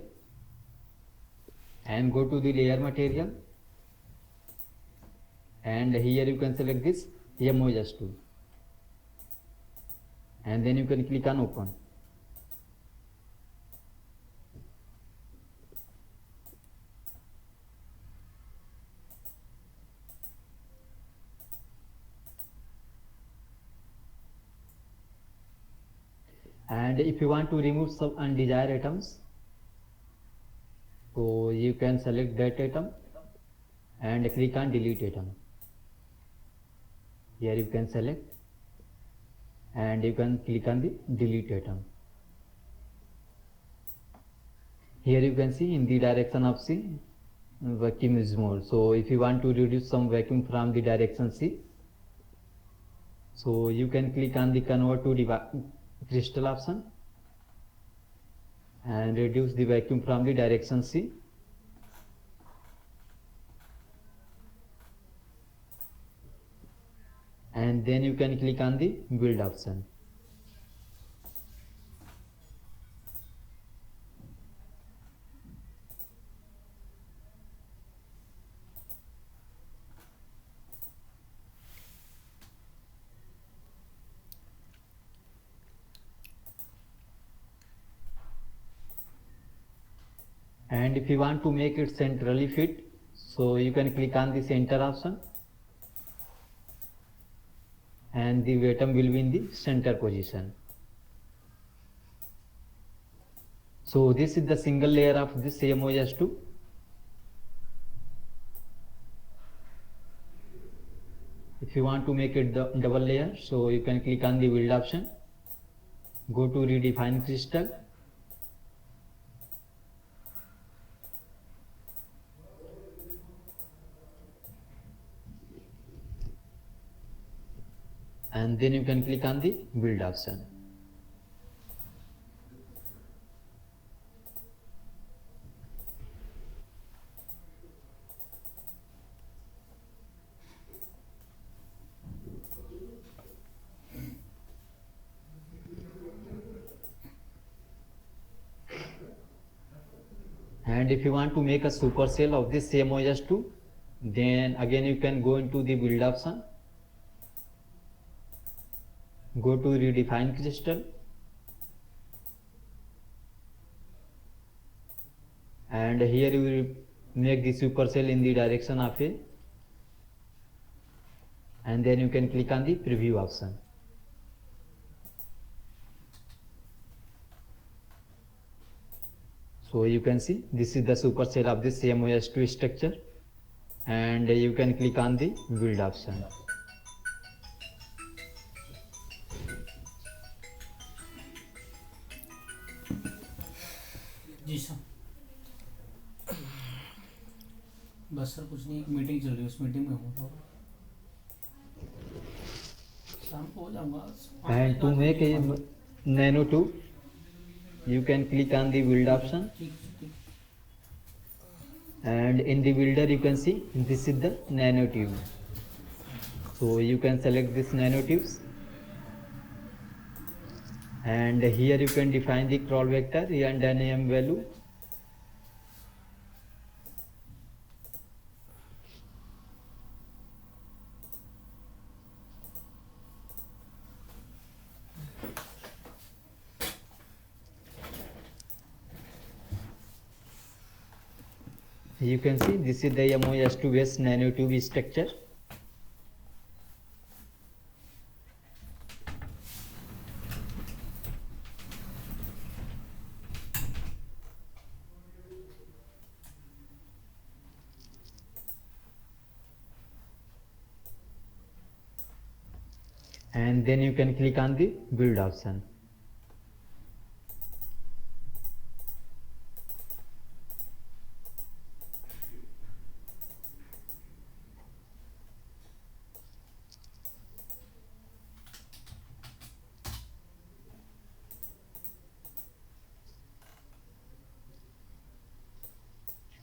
and go to the layer material, and here you can select this MOS2 and then you can click on open. And if you want to remove some undesired items, so you can select that item and click on delete item. Here you can select and you can click on the delete item. Here you can see in the direction of C, vacuum is more. So if you want to reduce some vacuum from the direction C, so you can click on the convert to crystal option and reduce the vacuum from the direction C. And then you can click on the build option. And if you want to make it centrally fit, so you can click on the center option and the atom will be in the center position. So this is the single layer of this MOS2. If you want to make it the double layer, so you can click on the build option, go to redefine crystal, and then you can click on the build option. And if you want to make a supercell of this MOS2, then again you can go into the build option, go to redefine crystal, and here you will make the supercell in the direction of A, and then you can click on the preview option. So you can see this is the supercell of this MOS2 structure, and you can click on the build option. जी sir, बस sir कुछ नहीं, एक meeting चल रही है, उस meeting में हूँ तो शाम को हो जाऊँगा। And to make a nanotube, you can click on the build option, and in the builder you can see this is the nanotube. So you can select this nanotubes, and here you can define the crawl vector and NAM value. You can see this is the MOS2 based nanotube structure. And then you can click on the build option.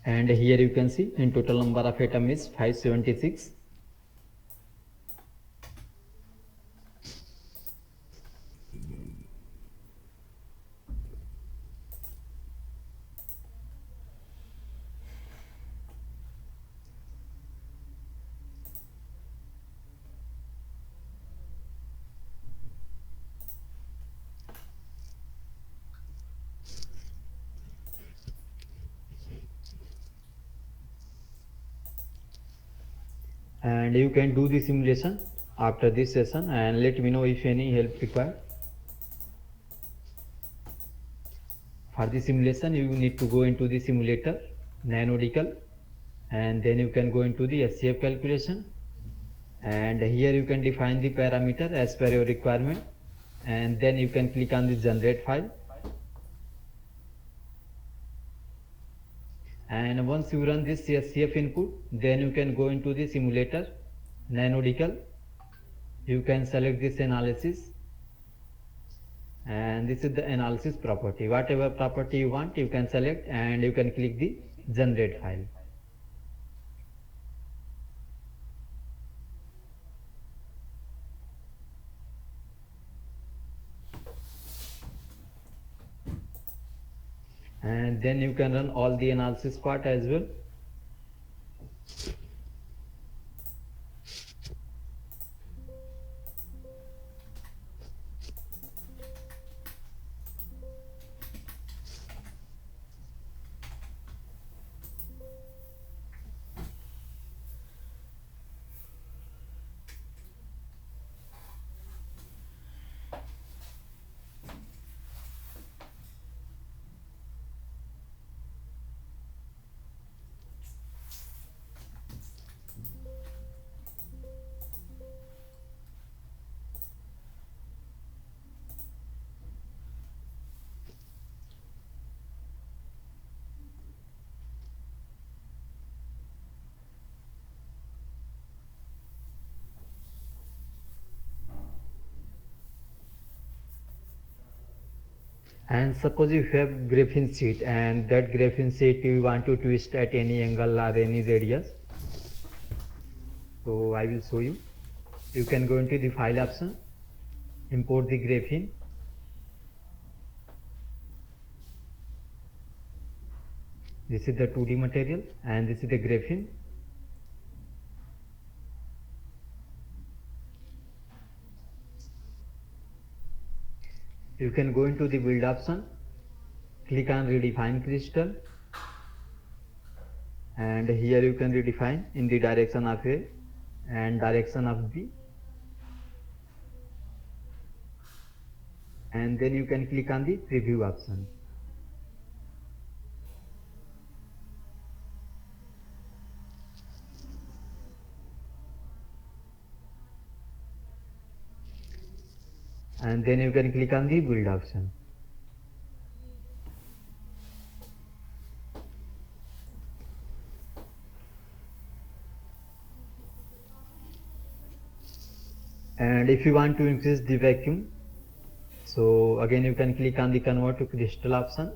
And here you can see in total number of atoms is 576. And you can do the simulation after this session and let me know if any help required. For the simulation you need to go into the simulator NanoDCAL, and then you can go into the SCF calculation, and here you can define the parameter as per your requirement, and then you can click on the generate file. And once you run this SCF input, then you can go into the simulator NanoDCAL. You can select this analysis, and this is the analysis property. Whatever property you want you can select, and you can click the generate file. And then you can run all the analysis part as well. And suppose if you have graphene sheet, and that graphene sheet you want to twist at any angle or any radius, so I will show you. You can go into the file option, import the graphene, this is the 2D material and this is the graphene. You can go into the build option, click on redefine crystal, and here you can redefine in the direction of A and direction of B, and then you can click on the preview option. And then you can click on the build option. And if you want to increase the vacuum, so again you can click on the convert to crystal option,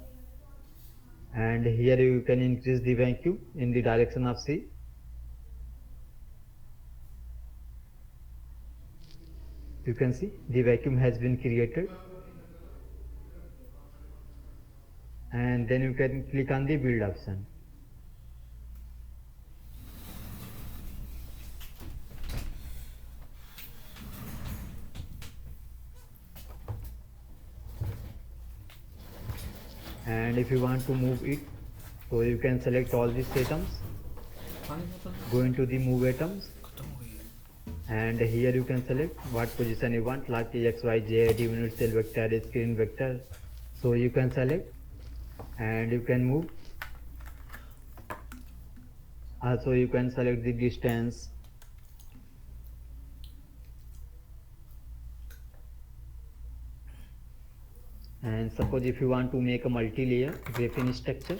and here you can increase the vacuum in the direction of C. You can see the vacuum has been created, and then you can click on the build option. And if you want to move it, So you can select all these atoms, go into the move atoms, and here you can select what position you want, like x, y, z, unit cell vector, screen vector. So you can select and you can move. Also you can select the distance, and suppose if you want to make a multi-layer graphene structure,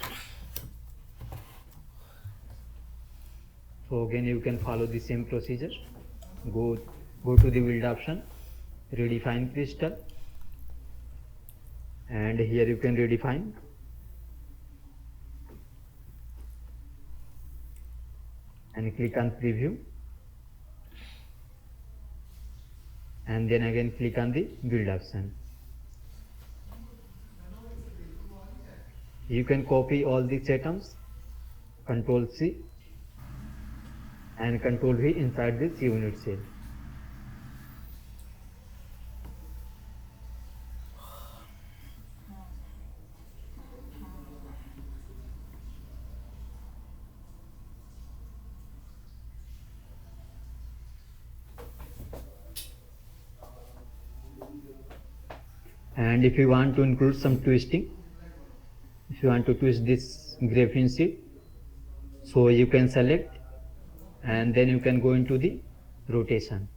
so again you can follow the same procedure. Go to the build option, redefine crystal, and here you can redefine, and click on preview, and then again click on the build option. You can copy all these atoms, Control C and Control V inside this unit cell. And if you want to include some twisting, if you want to twist this graphene sheet, so you can select and then you can go into the rotation.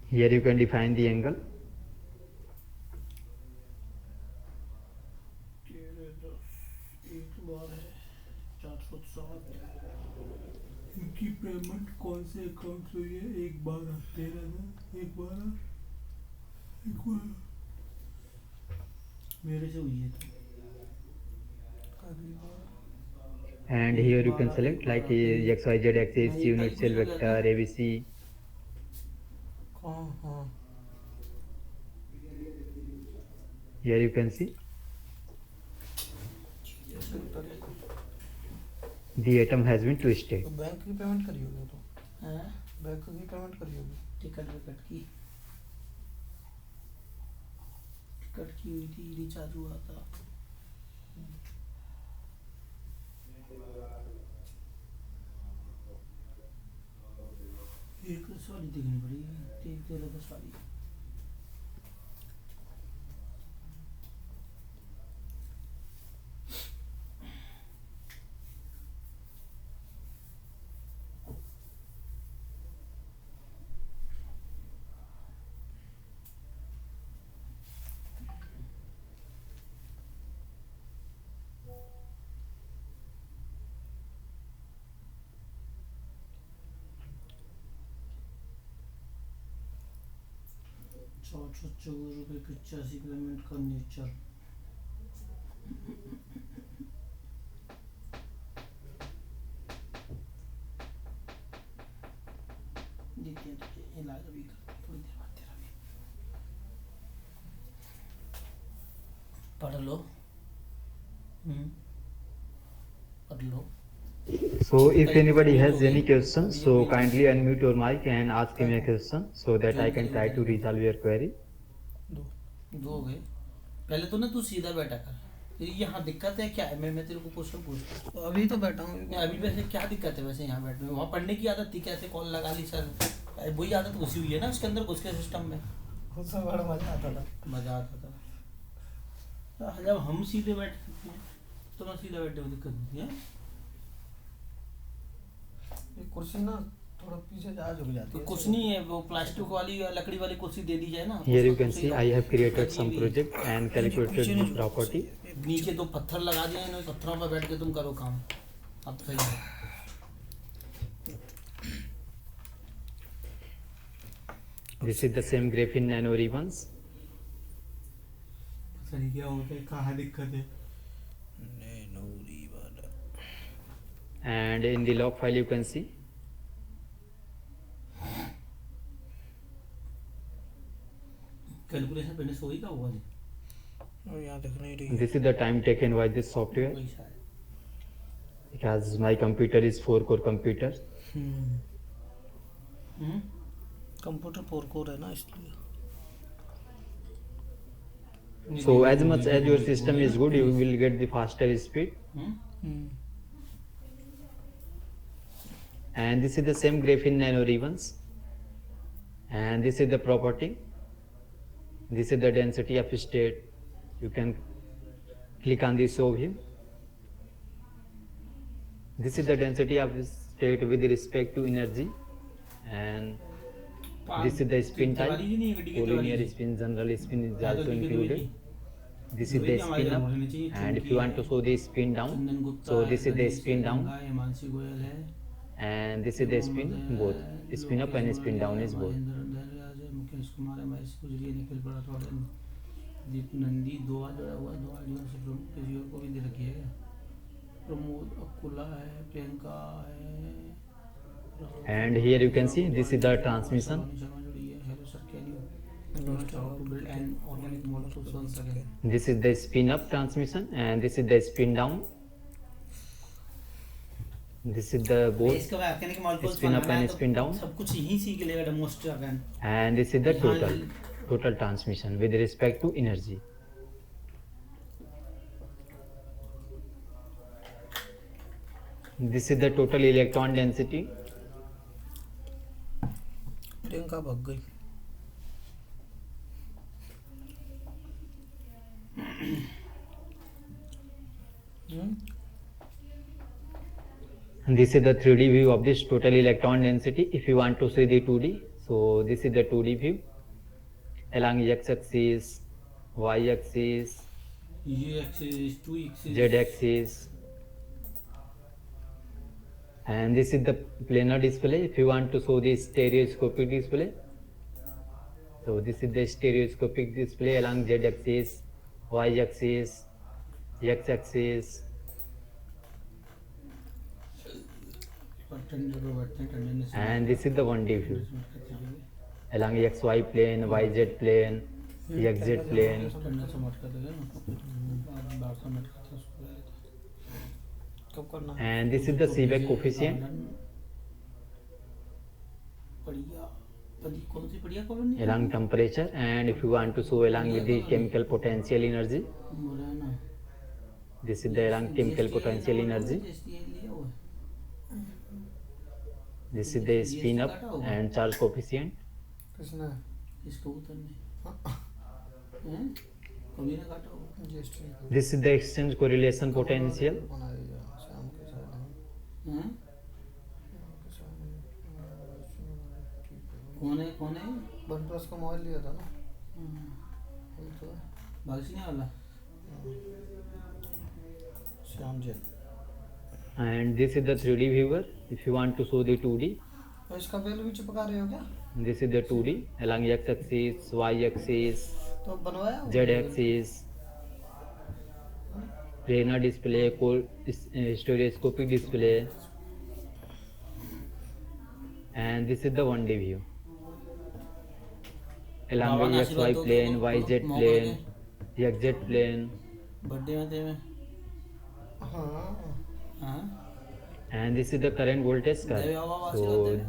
Here you can define the angle. इनकी payment कौन से account से हुई है? एक बार 13 एक बार मेरे से हुई है तो And here you can select like x, y, z axis, unit cell vector, ABC. Here you can see the atom has been twisted. तो बैंक की पेमेंट करी होगी तो बैंक की पेमेंट करी होगी टिकट की हुई थी, रिचार्ज हुआ था। एक तो सॉरी देखनी पड़ेगी, तेरे तो सॉरी ₹484.85 पेमेंट का नेचर देखिए इलाज अभी थोड़ी देर बाद तेरा भी पढ़ लो पढ़ लो। So if anybody has any questions, so kindly unmute your mic and ask me a question so that I can try to resolve your query. दो हो गए। पहले तो ना तू सीधा बैठा कर, फिर यहाँ दिक्कत है क्या है? मैं तेरे को क्वेश्चन पूछता हूँ। अभी तो बैठा हूँ। अभी वैसे क्या दिक्कत है वैसे यहाँ बैठने में? वहाँ पढ़ने की आदत थी, कैसे कॉल लगा ली सर, वही आदत घुसी हुई है ना उसके अंदर, उसके सिस्टम में। उसमें बड़ा मजा आता था। मजा आता था जब हम सीधे बैठते थे, तो ना सीधा बैठे में दिक्कत होती है। कुर्सी ना थोड़ा पीछे जा झुक जाती है। कुछ नहीं है, वो प्लास्टिक वाली लकड़ी वाली कुर्सी दे दी जाए ना। Here you can see I have created some project and calculated the property. नीचे दो पत्थर लगा दिए हैं, पत्थरों पर बैठ के तुम करो काम। अब सही है। This is the same graphene nano ribbons. पता नहीं क्या होता है, कहाँ दिक्कत है। And in the log file you can see calculation पहले से होगा हुआ नहीं, और यहाँ दिख नहीं रही। this is the time taken by this software. Because my computer is 4-core computer. Computer 4 core है ना, इसलिए So as much as your system is good, you will get the faster speed. And this is the same graphene nano ribbons. And this is the property. This is the density of state. You can click on this overview. This is the density of state with respect to energy. And this is the spin type. Collinear spin, general spin is also included. This is the spin up, and if you want to show the spin down, so this is the spin down, and this is the spin both. Spin up and spin down is both. Nandi दो जोड़ा हुआ, दो ideal से किसी और को भी दे रखी है क्या? प्रमोद अकुला है, प्रियंका है, And here you can see this is the transmission. Hello sir, can you how to build an organic molecule once again? This is the spin up transmission, and this is the spin down. This is the both इसका organic molecules spin up and spin down. सब कुछ यहीं सीख लेगा डेमोस्ट again. And this is the total transmission with respect to energy. This is the total electron density. Priyanka भाग गई. And this is the 3D view of this total electron density. If you want to see the 2D, so this is the 2D view along x-axis, y-axis, ये axis, 2 axis, z-axis, and this is the planar display. If you want to show the stereoscopic display, so this is the stereoscopic display along z-axis, y-axis, x-axis, and this is the 1D view along xy plane, yz plane, xz plane. And this is the Seebeck coefficient along temperature, and if you want to show along with the chemical potential energy, this is the along chemical potential energy. This is the spin up and charge coefficient. This is the exchange correlation potential. कौन है one plus का mobile लिया था ना. तो भागसीने वाला Shyam ji. And this is the 3D viewer. If you want to show the 2D, तो इसका वैल्यू भी चिपका रहे हो क्या? this is the 2D along x-axis, y-axis, तो बनवाया z-axis, planar display, stereoscopic display, and this is the 1D view along with xy plane, yz plane, xz plane, birthday में थे में. हाँ and this is the current voltage curve. So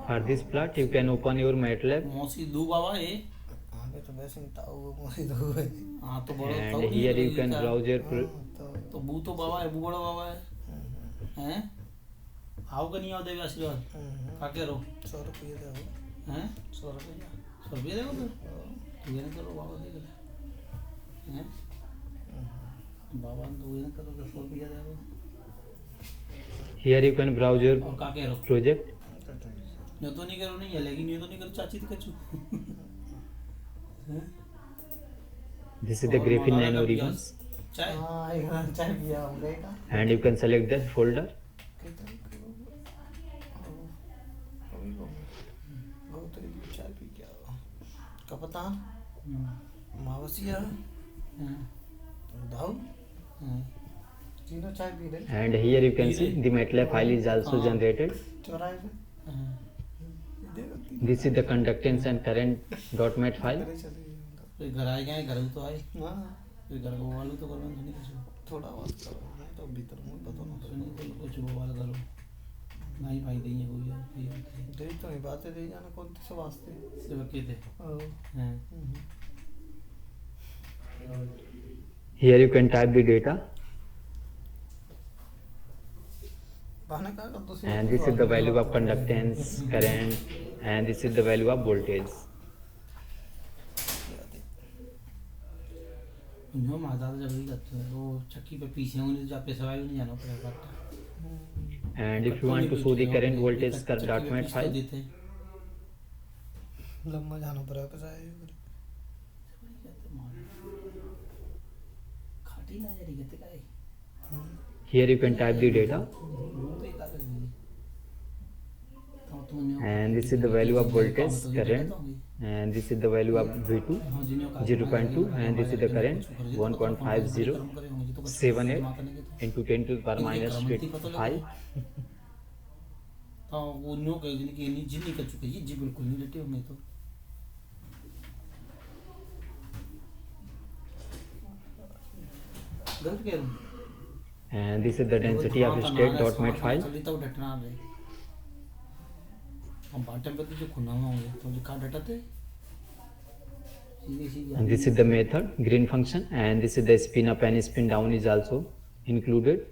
for this plot you can open your MATLAB, मौसी दो बाबा है. आगे तो वैसे ही ताऊ मौसी दो है. हाँ तो बड़ा and here you can browse your तो बू तो बाबा है, बू बड़ा बाबा है. हैं आओ का नहीं आओ देवी आशीर्वाद काके रो 100 रुपये दे हैं 100 रुपये देखो तो ये ना करो बाबा दे हैं बाबा तो ये ना करो 100 रुपये दे. here you can browse your और काके रो project. ये तो नहीं करो नहीं है लेकिन ये तो नहीं करो चाची तो कचू. This is the graphene nano ribbons, चाय हाँ चाय पिया होगा. and you can select the folder. चाय पी क्या कपतान मावसिया दाऊ तीनों चाय पी रहे. And here you can see the MATLAB file is also generated. चौराहे पे This is the conductance and current .mat file. घर आए गए घर तो आए. फिर घर को वालों तो करो नहीं कुछ थोड़ा बात करो मैं तो भीतर मुझे पता ना सुनी तो कुछ वो वाला करो नहीं भाई देंगे कोई दे तो नहीं बातें दे जाना कौन से वास्ते सिर्फ के थे. हां Here you can type the data, and this is the value of conductance, current, and this is the value of voltage. And if you want to show the current voltage curve .mat file, लम्बा जाना पड़ा पैसा है here you can type the data, and this is the value of voltage, current, and this is the value of V2 0.2, and this is the current 1.5078 into 10 to the power minus 25. वो no कहीं कि नहीं जी नहीं कर चुके जी बिल्कुल नहीं लेटे होंगे तो गलत कह रहा हूँ And this is the density of state.mat file. And this is the method, green function, and this is the spin up and spin down is also included.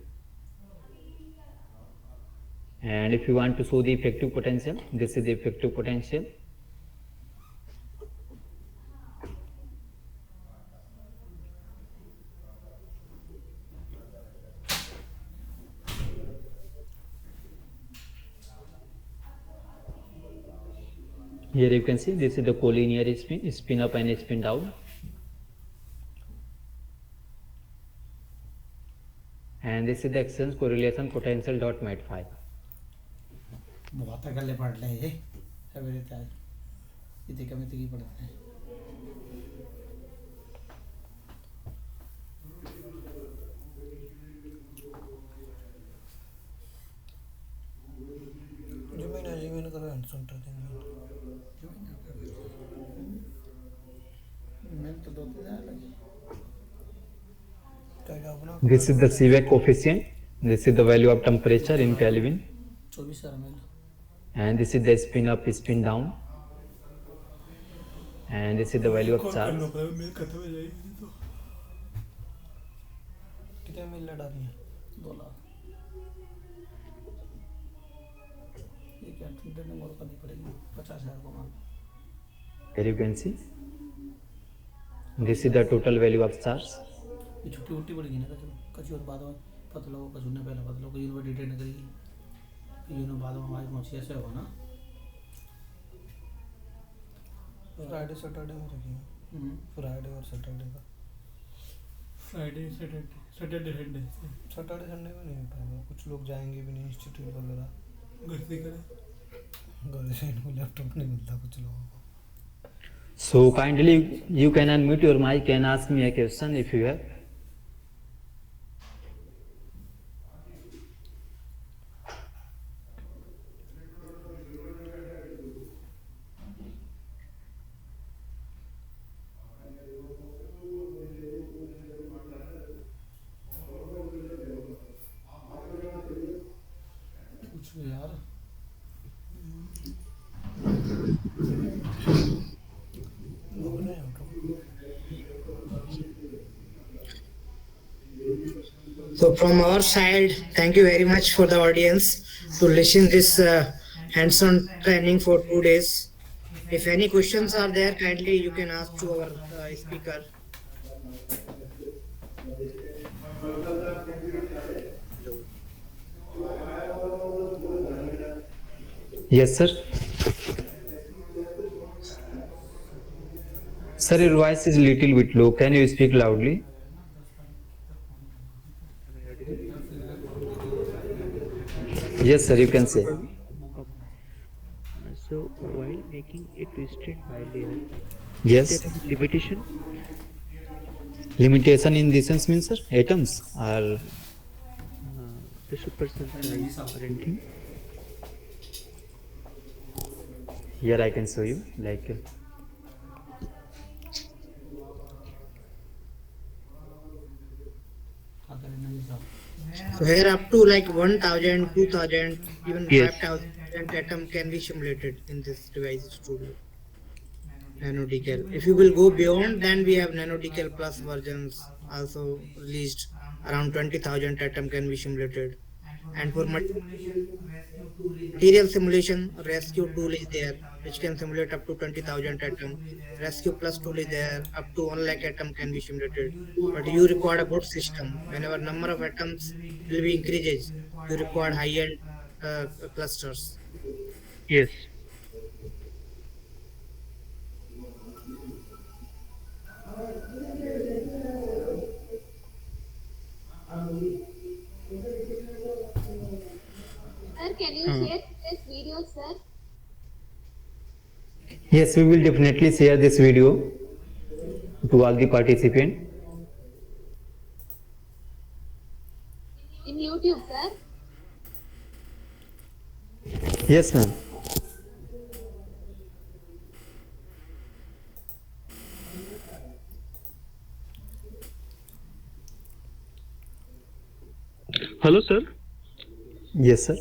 And if you want to show the effective potential, this is the effective potential. Here you can see this is the collinear spin up and spin down. And this is the exchange correlation potential .mat file. बहुत अगले पढ़ ले ये सवेरे ताज इतने कम इतनी पढ़ते हैं जमीन करो हैंडसम टेलिंग मैं तो 2-3 लगी This is the Seebeck coefficient. This is the value of temperature in Kelvin. 24 ml. And this is the spin up, spin down. And this is the value of charge. कितने मिल लड़ा रही है 2 लाख ये क्या internet mode करनी पड़ेगी 50,000 को मान Here you can see. This is the total value of charge. ये छुट्टी उट्टी पड़ेगी ना कचू और बाद में पता लगो कचू ने पहले पता लगो यूनिवर्सिटी डिटेक्ट करेगी यूनो बाद में हमारी पहुंची ऐसे होगा ना फ्राइडे सैटरडे में रखिए फ्राइडे और सैटरडे का फ्राइडे सैटरडे संडे में नहीं हो पाएगा कुछ लोग जाएंगे भी नहीं इंस्टीट्यूट वगैरह घर से इनको लैपटॉप नहीं मिलता कुछ लोगों को So kindly you can unmute your mic and ask me a question if you have. यार So from our side, thank you very much for the audience to listen this hands-on training for 2 days. If any questions are there, kindly you can ask to our speaker. Yes, sir. Sir, your voice is little bit low. Can you speak loudly? Yes, sir, you can say. So while making a twisted bilayer, Yes. there is limitation. Limitation in this sense means, sir, atoms or The supercell size or anything. here I can show you like So here up to like 1,000, 2,000, even Yes. 5,000 atom can be simulated in this device studio. NanoDCAL. If you will go beyond, then we have NanoDCAL Plus versions also released. Around 20,000 atom can be simulated. And for material simulation, rescue tool is there, which can simulate up to 20,000 atom. Rescue plus tool is there, up to 1 lakh atom can be simulated. But you require a good system. Whenever number of atoms will be increases, you require high-end clusters. Yes. Sir, can you share this video, sir? Yes, we will definitely share this video to all the participants. In YouTube, sir? Yes, ma'am. Hello, sir. Yes, sir.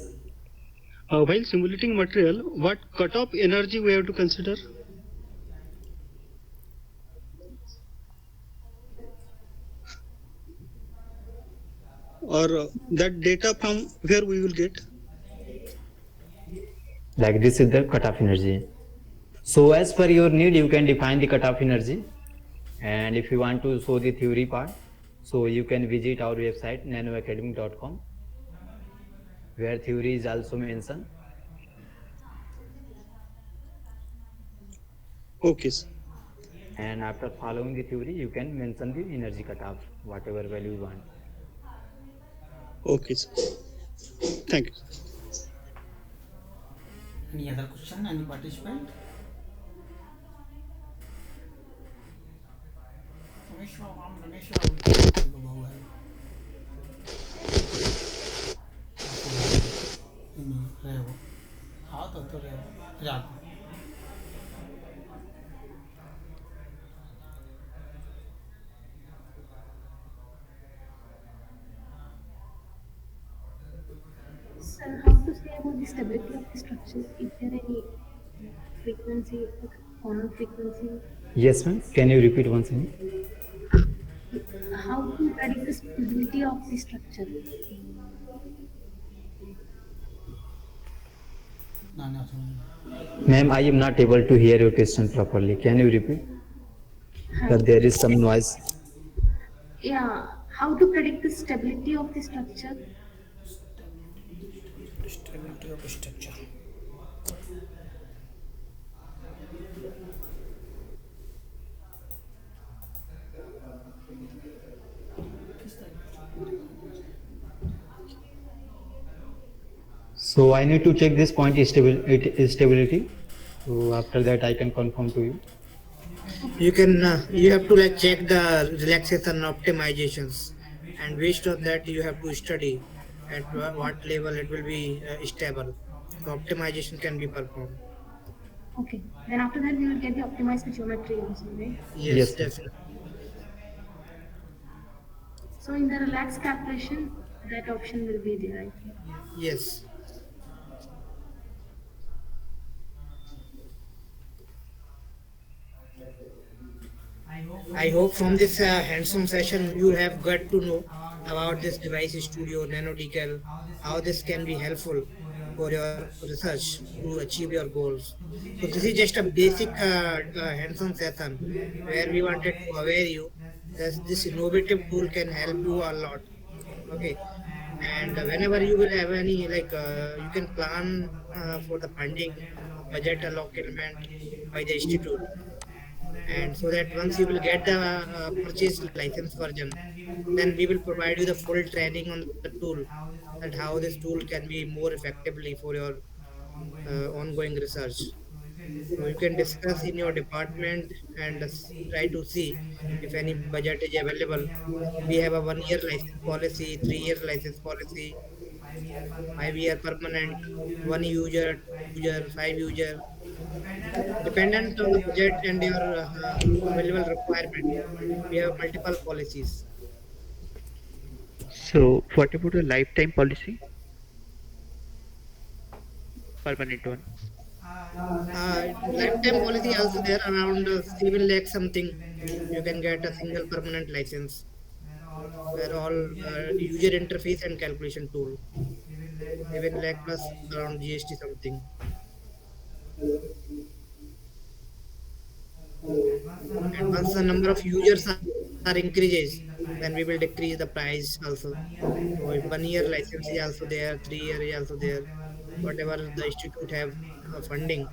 While simulating material, what cutoff energy we have to consider? Or that data from where we will get? Like this is the cutoff energy. So as per your need, you can define the cutoff energy. And if you want to show the theory part, so you can visit our website nanoacademic.com, where theory is also mentioned. Okay, sir. And after following the theory, you can mention the energy cutoff, whatever value you want. Okay, sir. Thank you. Any other question? Any participant? हाँ तो रहे रात Sir, how to say about the stability of the structure? Is there any frequency, common frequency? Yes, ma'am. Can you repeat once again? How to predict the stability of the structure? Ma'am, I am not able to hear your question properly. Can you repeat? That there is some noise. Yeah, how to predict the stability of the structure? Stability of structure. So I need to check this point stability. So after that, I can confirm to you. You can you have to like check the relaxation optimizations, and based on that you have to study at what level it will be stable. So optimization can be performed. Okay, then after that we will get the optimized geometry also, right? Yes, definitely. So in the relaxed calculation, that option will be there, I think. Yes. I hope from this hands-on session you have got to know about this device studio NanoDCAL, how this can be helpful for your research to achieve your goals. So this is just a basic hands-on session where we wanted to aware you that this innovative tool can help you a lot. Okay, and whenever you will have any like you can plan for the funding budget allotment by the institute, and so that once you will get the purchase license version, then we will provide you the full training on the tool, that how this tool can be more effectively for your ongoing research. So you can discuss in your department and try to see if any budget is available. We have a 1 year license policy, 3 year license policy, 5 year permanent, one user, 2 user, 5 user, dependent on the budget and your available requirement. We have multiple policies. So, what about the lifetime policy? Permanent one. Lifetime policy also there around 7 lakh something. You can get a single permanent license where all user interface and calculation tool. 7 lakh plus around GST something. And once the number of users are increases, then we will decrease the price also. So if 1 year license is also there, 3 year is also there. Whatever the institute have funding,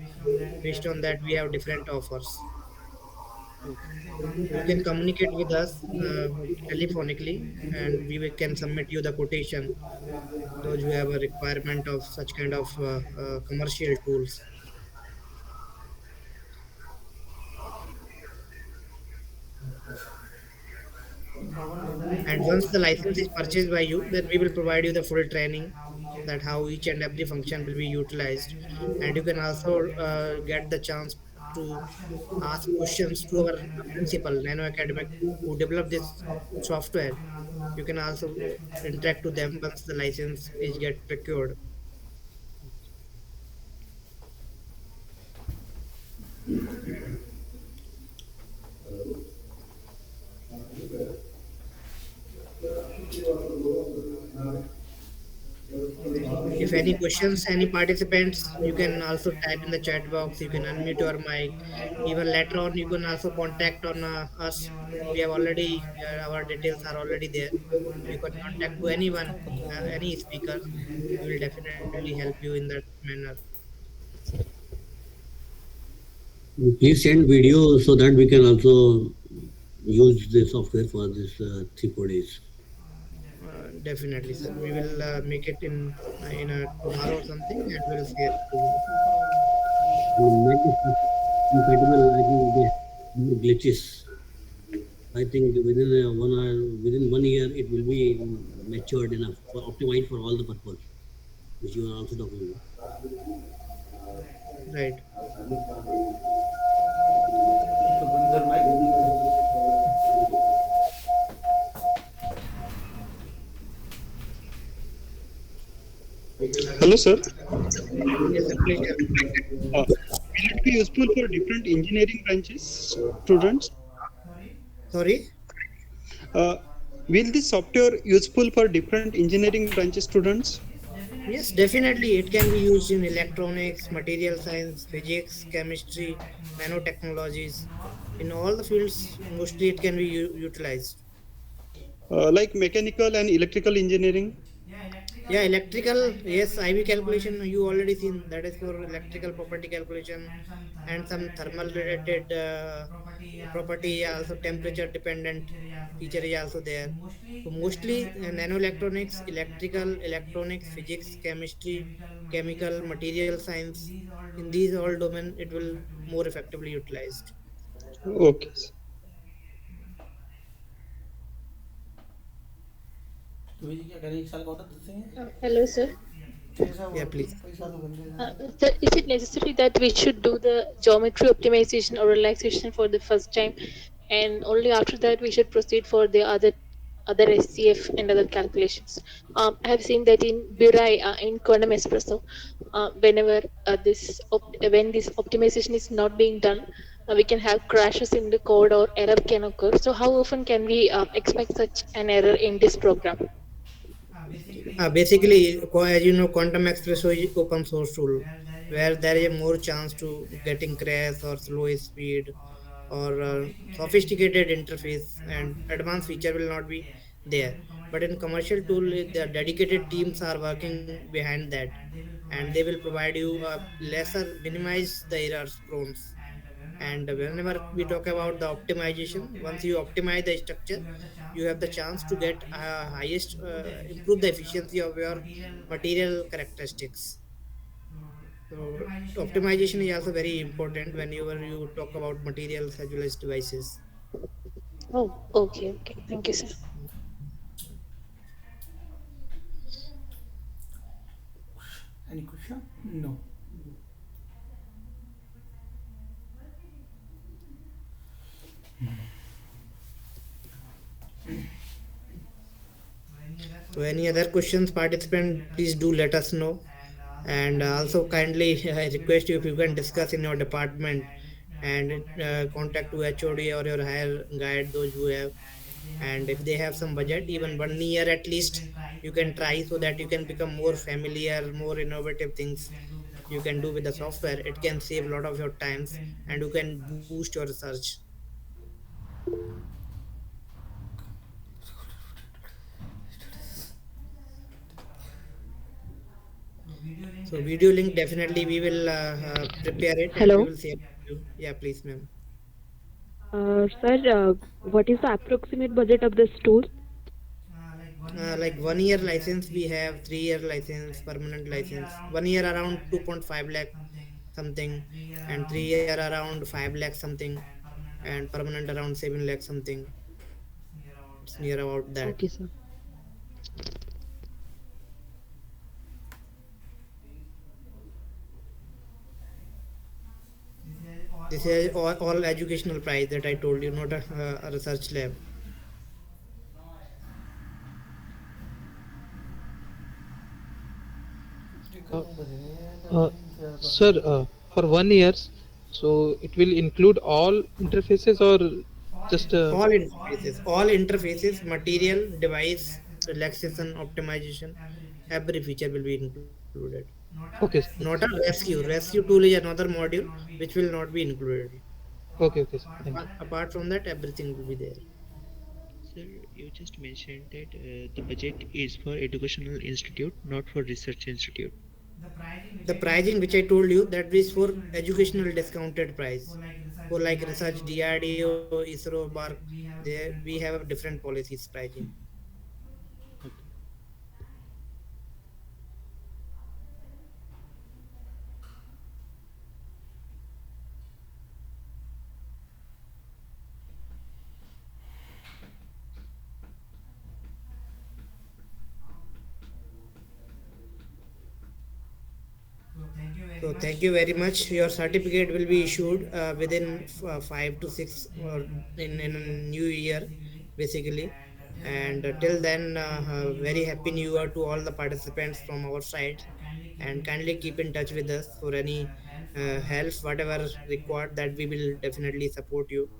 based on that we have different offers. You can communicate with us telephonically, and can submit you the quotation. Those who have a requirement of such kind of commercial tools. And once the license is purchased by you, then we will provide you the full training that how each and every function will be utilized. And you can also get the chance to ask questions to our principal, Nano Academic, who developed this software. You can also interact to them once the license is get procured. If any questions, any participants, you can also type in the chat box. You can unmute your mic. Even later on, you can also contact on us. We have already our details are already there. You can contact to anyone, any speaker. We will definitely help you in that manner. Please send video so that we can also use the software for this 3 4 days. Definitely, sir. We will make it in a tomorrow or something, and we'll share it to you. Make it compatible. I think they have glitches. I think within 1 year it will be matured enough for optimized for all the purpose which you are also talking about. Right. Hello, sir. Yes, sir, pleasure. Will it be useful for different engineering branches students? Sorry? Will this software useful for different engineering branches students? Yes, definitely. It can be used in electronics, material science, physics, chemistry, nanotechnologies. In all the fields, mostly it can be utilized. Like mechanical and electrical engineering? Yeah, electrical, yes, IV calculation you already seen. That is for electrical property calculation, and some thermal related property, also temperature dependent feature is also there. So mostly nanoelectronics, electrical, electronics, physics, chemistry, chemical, material science. In these all domain, it will more effectively utilized. Okay. Hello, sir. Yeah, please. Sir, is it necessary that we should do the geometry optimization or relaxation for the first time, and only after that we should proceed for the other SCF and other calculations? I have seen that in Burai, in Quantum Espresso, whenever when this optimization is not being done, we can have crashes in the code or error can occur. So how often can we expect such an error in this program? Basically, as you know, Quantum Espresso is open source tool where there is a more chance to getting crash or slow speed or sophisticated interface and advanced feature will not be there. But in commercial tool, the dedicated teams are working behind that, and they will provide you a lesser minimize the errors prone. And whenever we talk about the optimization, once you optimize the structure, you have the chance to get highest improve the efficiency of your material characteristics. So optimization is also very important whenever you talk about materials as well as devices. Oh, okay, okay. Thank you, sir. Any question? No. So any other questions, participant, please do let us know. And also kindly I request you if you can discuss in your department and contact to HOD or your higher guide, those who have, and if they have some budget, even 1 year at least you can try, so that you can become more familiar, more innovative things you can do with the software. It can save a lot of your times and you can boost your research. So video link definitely we will prepare it and we Hello. will share with you. Yeah, please, ma'am. Sir, what is the approximate budget of this tool? Like 1 year license we have, 3 year license, permanent license. 1 year around 2.5 lakh something, and 3 year around 5 lakh something, and permanent around 7 lakh something. It's near about that. Okay, sir. This is all educational price that I told you, not a research lab. Sir, for 1 year, so it will include all interfaces or just All interfaces, material, device, relaxation, optimization, every feature will be included. okay, Not a rescue tool is another module which will not be included. okay, sir. Thank you. Apart from that, everything will be there. Sir, you just mentioned that the budget is for educational institute, not for research institute. The pricing which I told you, that is for educational discounted price. For like research, DRDO, ISRO, BARC, there we have different policies pricing. So thank you very much. Your certificate will be issued within 5 to 6 or in a new year, basically. And till then, very happy new year to all the participants from our side. And kindly keep in touch with us for any help, whatever required, that we will definitely support you.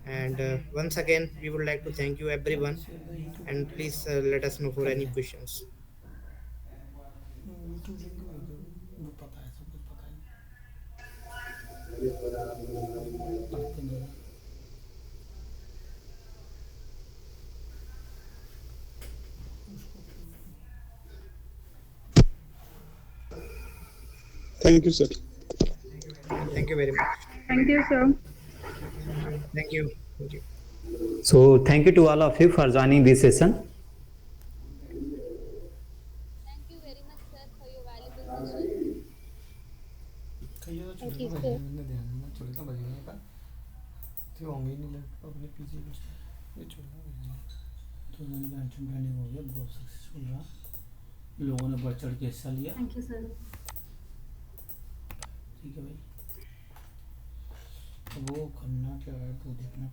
And once again, we would like to thank you everyone. And please let us know for any questions. YouTube link वो पता है, सब कुछ पता है, पढ़ते नहीं हैं। Thank you, sir. Thank you very much. Thank you, sir. Thank you. Thank you. So thank you to all of you for joining this session. Thank you very much, sir, for your valuable session. Thank you, sir. छोड़ता बजेगा का तो होंगे ही नहीं लग अपने पीछे ये छोड़ना बजेगा तो टेंशन ट्रेनिंग हो गया, बहुत सक्सेसफुल रहा, लोगों ने बढ़ चढ़ के हिस्सा लिया। Thank you, sir. ठीक है भाई, वो करना क्या है तो देखना।